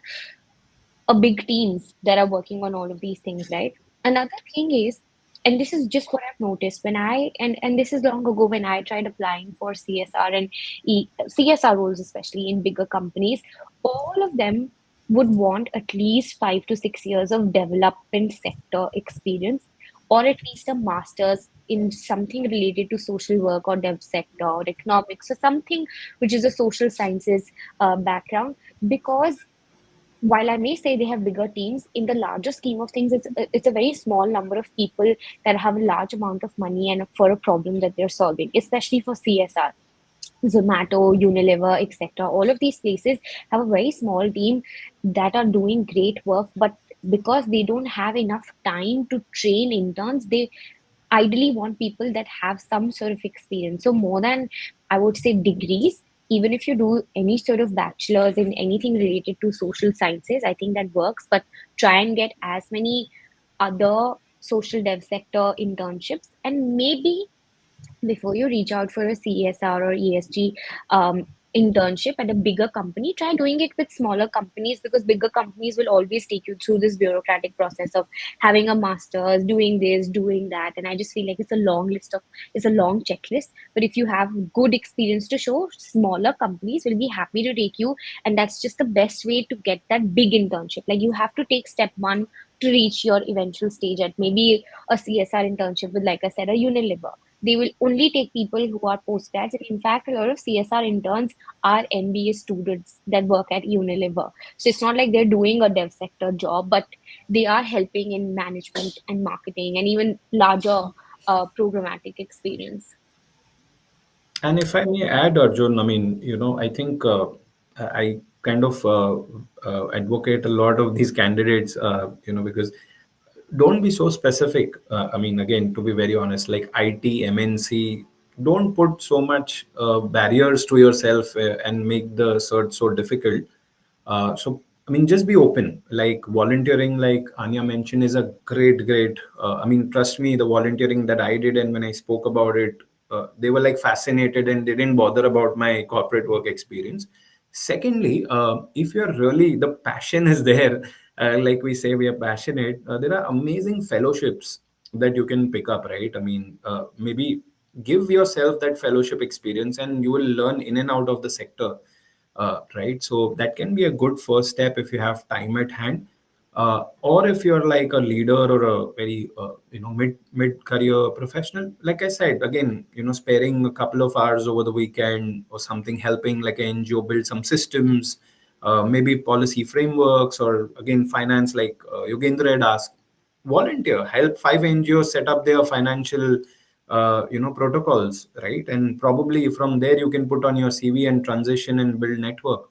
a big teams that are working on all of these things, right? Another thing is, and this is just what I've noticed when and this is long ago when I tried applying for CSR and CSR roles, especially in bigger companies, all of them. would want at least 5 to 6 years of development sector experience, or at least a master's in something related to social work or dev sector or economics or something which is a social sciences background. Because while I may say they have bigger teams, in the larger scheme of things, it's a very small number of people that have a large amount of money and for a problem that they're solving, especially for CSR. Zomato, Unilever, etc. All of these places have a very small team that are doing great work, but because they don't have enough time to train interns, they ideally want people that have some sort of experience. So more than, I would say, degrees, even if you do any sort of bachelor's in anything related to social sciences, I think that works. But try and get as many other social dev sector internships, and maybe before you reach out for a CSR or ESG internship at a bigger company, try doing it with smaller companies, because bigger companies will always take you through this bureaucratic process of having a master's, doing this, doing that. And I just feel like it's a long checklist. But if you have good experience to show, smaller companies will be happy to take you. And that's just the best way to get that big internship. Like you have to take step one to reach your eventual stage at maybe a CSR internship with, like I said, a Unilever. They will only take people who are postgrads. And in fact, a lot of CSR interns are MBA students that work at Unilever. So it's not like they're doing a dev sector job, but they are helping in management and marketing and even larger programmatic experience. And if I may add, Arjun, I mean, I think I kind of advocate a lot of these candidates, because don't be so specific. I mean, again, to be very honest, like IT, MNC, don't put so much barriers to yourself and make the search so difficult. So, I mean, just be open. Like volunteering, like Anya mentioned, is a great. I mean, trust me, the volunteering that I did, and when I spoke about it, they were like fascinated and they didn't bother about my corporate work experience. Secondly, if you're really, the passion is there, like we say, we are passionate, there are amazing fellowships that you can pick up, right? I mean, maybe give yourself that fellowship experience and you will learn in and out of the sector, right? So that can be a good first step if you have time at hand, or if you're like a leader or a very mid career professional. Like I said, again, sparing a couple of hours over the weekend or something, helping like an NGO build some systems, maybe policy frameworks, or again finance, like Yogendra had asked, volunteer, help 5 NGOs set up their financial protocols, right? And probably from there you can put on your CV and transition and build network.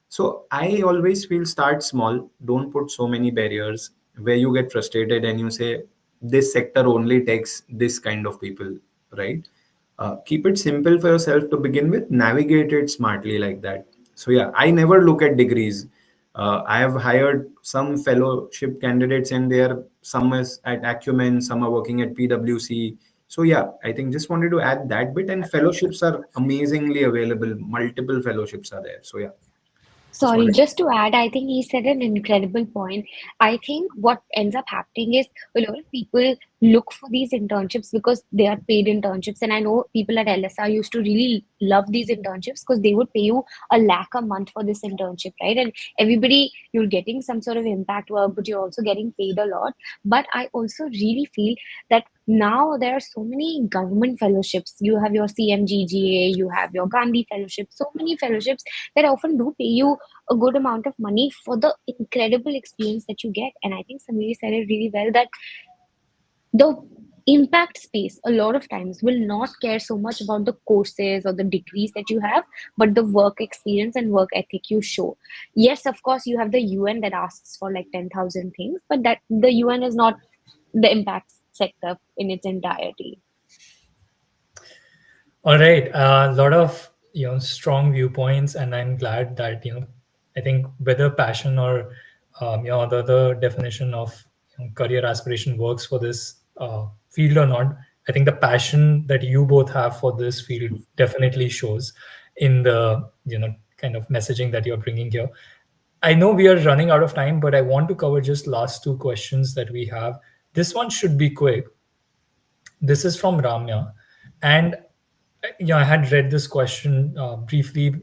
So I always feel, start small, don't put so many barriers where you get frustrated and you say this sector only takes this kind of people, right? Keep it simple for yourself to begin with, navigate it smartly like that. So yeah, I never look at degrees. I have hired some fellowship candidates and they are, some is at Acumen, some are working at PwC. So yeah, I think just wanted to add that bit, and fellowships are amazingly available. Multiple fellowships are there. So yeah, just Sorry, wanted. just to add, I think he said an incredible point. I think what ends up happening is a lot of people look for these internships because they are paid internships. And I know people at LSR used to really love these internships because they would pay you a lakh a month for this internship, right? And everybody, you're getting some sort of impact work, but you're also getting paid a lot. But I also really feel that now there are so many government fellowships. You have your CMGGA, you have your Gandhi fellowship, so many fellowships that often do pay you a good amount of money for the incredible experience that you get. And I think Samir said it really well that the impact space a lot of times will not care so much about the courses or the degrees that you have, but the work experience and work ethic you show. Yes, of course, you have the UN that asks for like 10,000 things, but that the UN is not the impact sector in its entirety. All right, a lot of strong viewpoints, and I'm glad that I think whether passion or the definition of career aspiration works for this field or not. I think the passion that you both have for this field definitely shows in the kind of messaging that you're bringing here. I know we are running out of time, but I want to cover just last two questions that we have. This one should be quick. This is from Ramya, and I had read this question briefly.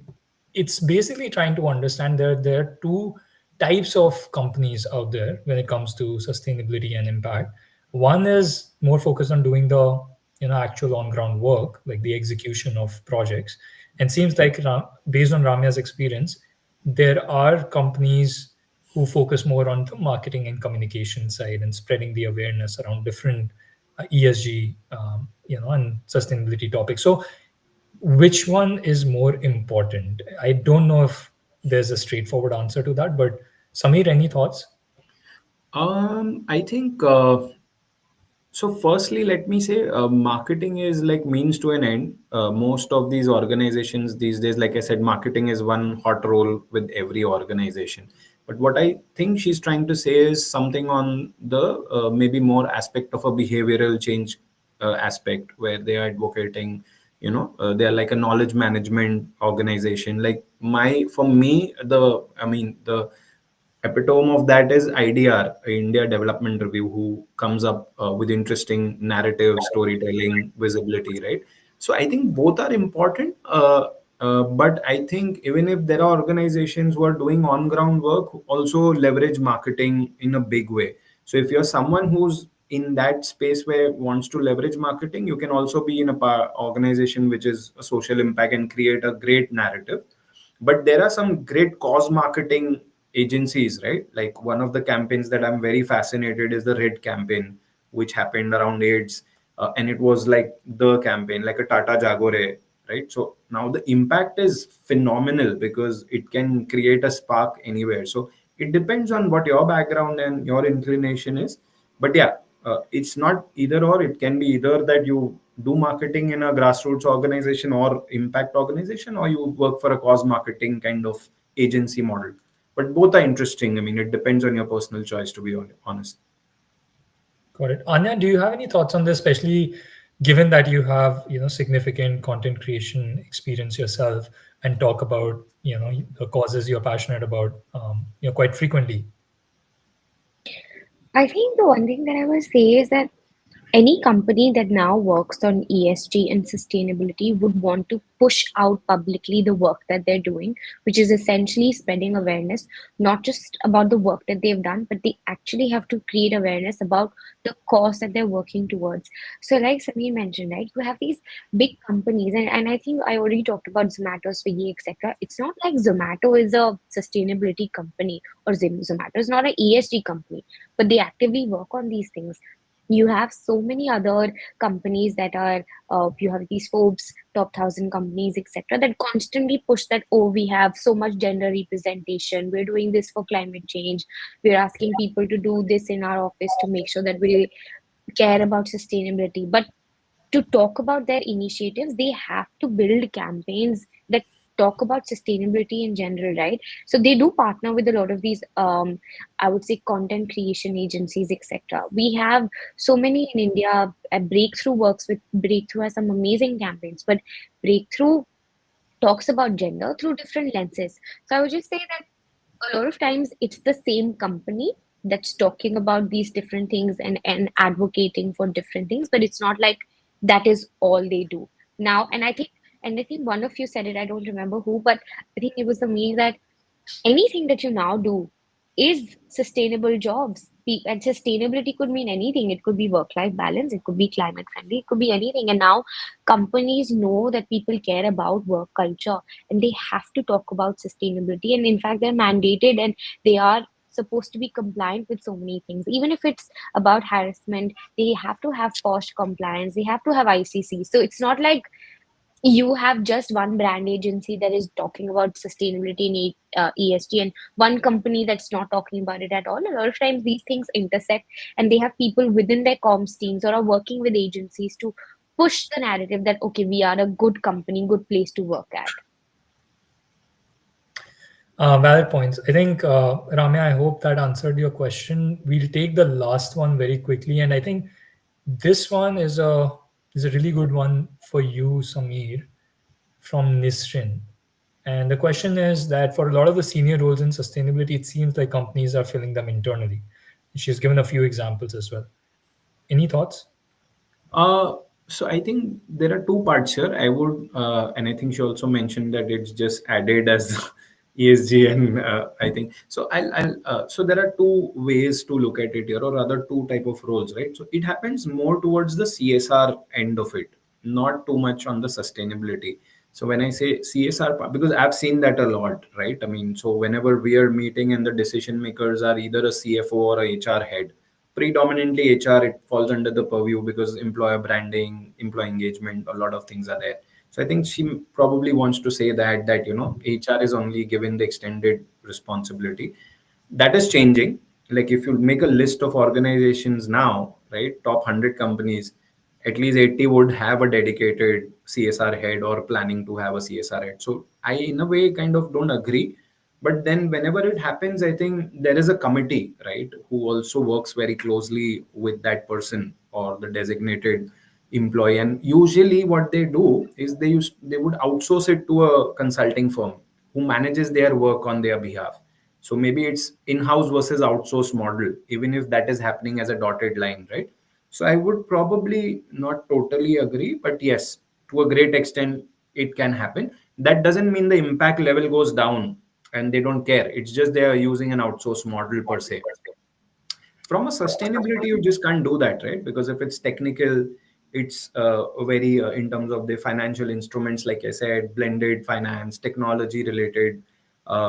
It's basically trying to understand there are two types of companies out there when it comes to sustainability and impact. One is more focused on doing the actual on ground work, like the execution of projects. And seems like based on Ramya's experience, there are companies who focus more on the marketing and communication side and spreading the awareness around different ESG, and sustainability topics. So which one is more important? I don't know if there's a straightforward answer to that, but Samir, any thoughts? I think so. Firstly, let me say, marketing is like means to an end. Most of these organizations these days, like I said, marketing is one hot role with every organization. But what I think she's trying to say is something on the maybe more aspect of a behavioral change aspect, where they are advocating. They are like a knowledge management organization. Like for me, the epitome of that is IDR, India Development Review, who comes up with interesting narrative, storytelling, visibility, right? So I think both are important. But I think even if there are organizations who are doing on ground work, who also leverage marketing in a big way. So if you're someone who's in that space where wants to leverage marketing, you can also be in a organization which is a social impact and create a great narrative. But there are some great cause marketing agencies, right? Like one of the campaigns that I'm very fascinated is the Red campaign, which happened around AIDS. And it was like the campaign, like a Tata Jagore, right? So now the impact is phenomenal because it can create a spark anywhere. So it depends on what your background and your inclination is. But yeah, it's not either or. It can be either that you do marketing in a grassroots organization or impact organization, or you work for a cause marketing kind of agency model. But both are interesting. I mean, it depends on your personal choice, to be honest. Got it. Anya, do you have any thoughts on this, especially given that you have significant content creation experience yourself and talk about the causes you're passionate about quite frequently? I think the one thing that I would say is that any company that now works on ESG and sustainability would want to push out publicly the work that they're doing, which is essentially spreading awareness, not just about the work that they've done, but they actually have to create awareness about the cause that they're working towards. So, like Samir mentioned, right, you have these big companies, and I think I already talked about Zomato, Swiggy, etc. It's not like Zomato is a sustainability company or Zomato is not an ESG company, but they actively work on these things. You have so many other companies that are you have these Forbes top 1,000 companies, etc., that constantly push that, oh, we have so much gender representation, we're doing this for climate change, we're asking people to do this in our office to make sure that we care about sustainability. But to talk about their initiatives, they have to build campaigns that talk about sustainability in general, right? So they do partner with a lot of these, I would say, content creation agencies, etc. We have so many in India. Breakthrough works with Breakthrough has some amazing campaigns, but Breakthrough talks about gender through different lenses. So I would just say that a lot of times it's the same company that's talking about these different things and advocating for different things, but it's not like that is all they do now. And I think one of you said it, I don't remember who, but I think it was the me that anything that you now do is sustainable jobs. And sustainability could mean anything. It could be work-life balance, it could be climate friendly, it could be anything. And now companies know that people care about work culture and they have to talk about sustainability. And in fact, they're mandated and they are supposed to be compliant with so many things. Even if it's about harassment, they have to have posh compliance, they have to have ICC. So it's not like you have just one brand agency that is talking about sustainability in ESG and one company that's not talking about it at all. A lot of times these things intersect and they have people within their comms teams or are working with agencies to push the narrative that, okay, we are a good company, good place to work at. Valid points. I think, Ramya, I hope that answered your question. We'll take the last one very quickly, and I think this one is a really good one for you, Samir, from Nisrin. And the question is that for a lot of the senior roles in sustainability, it seems like companies are filling them internally. She's given a few examples as well. Any thoughts? Uh, so I think there are two parts here. I would, and I think she also mentioned that it's just added as, ESG, and I think so. So there are two ways to look at it here, or rather, two type of roles, right? So it happens more towards the CSR end of it, not too much on the sustainability. So when I say CSR, because I've seen that a lot, right? I mean, so whenever we are meeting and the decision makers are either a CFO or a HR head, predominantly HR, it falls under the purview because employer branding, employee engagement, a lot of things are there. So I think she probably wants to say that HR is only given the extended responsibility. That is changing. Like if you make a list of organizations now, right, top 100 companies, at least 80 would have a dedicated CSR head or planning to have a CSR head. So I, in a way, kind of don't agree. But then whenever it happens, I think there is a committee, right, who also works very closely with that person or the designated employee. And usually what they do is they would outsource it to a consulting firm who manages their work on their behalf. So maybe it's in-house versus outsource model, even if that is happening as a dotted line, right? So I would probably not totally agree, but yes, to a great extent, it can happen. That doesn't mean the impact level goes down and they don't care. It's just they are using an outsource model per se. From a sustainability, you just can't do that, right? Because if it's technical, it's very in terms of the financial instruments, like I said, blended finance, technology related,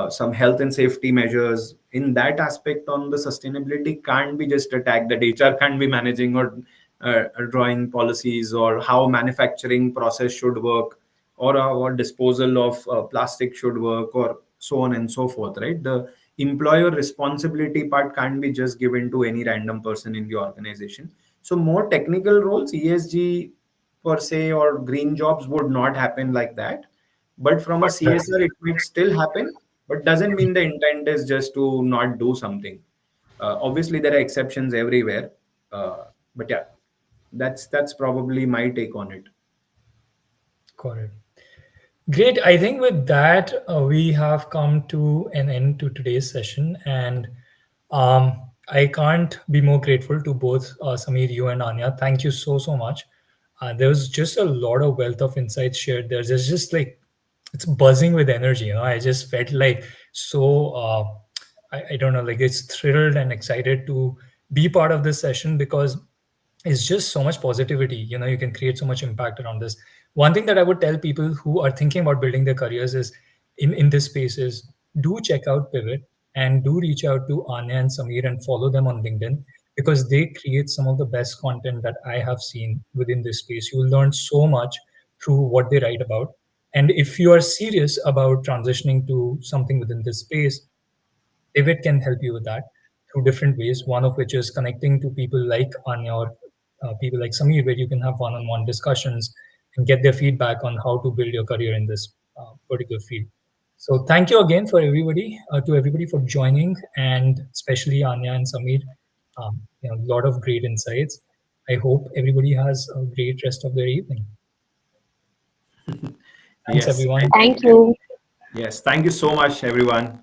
some health and safety measures. In that aspect, on the sustainability, can't be just attacked that HR can't be managing or drawing policies, or how manufacturing process should work, or how disposal of plastic should work, or so on and so forth, right? The employer responsibility part can't be just given to any random person in the organization. So more technical roles, ESG per se or green jobs, would not happen like that. But from a CSR, it might still happen, but doesn't mean the intent is just to not do something. Obviously, there are exceptions everywhere, but yeah, that's probably my take on it. Got it. Great. I think with that, we have come to an end to today's session. And I can't be more grateful to both Samir, you and Anya. Thank you so, so much. There was just a lot of wealth of insights shared there. There's just like, it's buzzing with energy. I just felt like so, I don't know, like it's thrilled and excited to be part of this session because it's just so much positivity. You can create so much impact around this. One thing that I would tell people who are thinking about building their careers is in this space is do check out Pivot and do reach out to Anya and Samir and follow them on LinkedIn because they create some of the best content that I have seen within this space. You will learn so much through what they write about. And if you are serious about transitioning to something within this space, Pivot can help you with that through different ways. One of which is connecting to people like Anya or people like Samir, where you can have one-on-one discussions and get their feedback on how to build your career in this particular field. So thank you again for everybody, to everybody for joining, and especially Anya and Samir. A lot of great insights. I hope everybody has a great rest of their evening. Thanks, Yes, everyone. Thank you. yes. Thank you so much, everyone.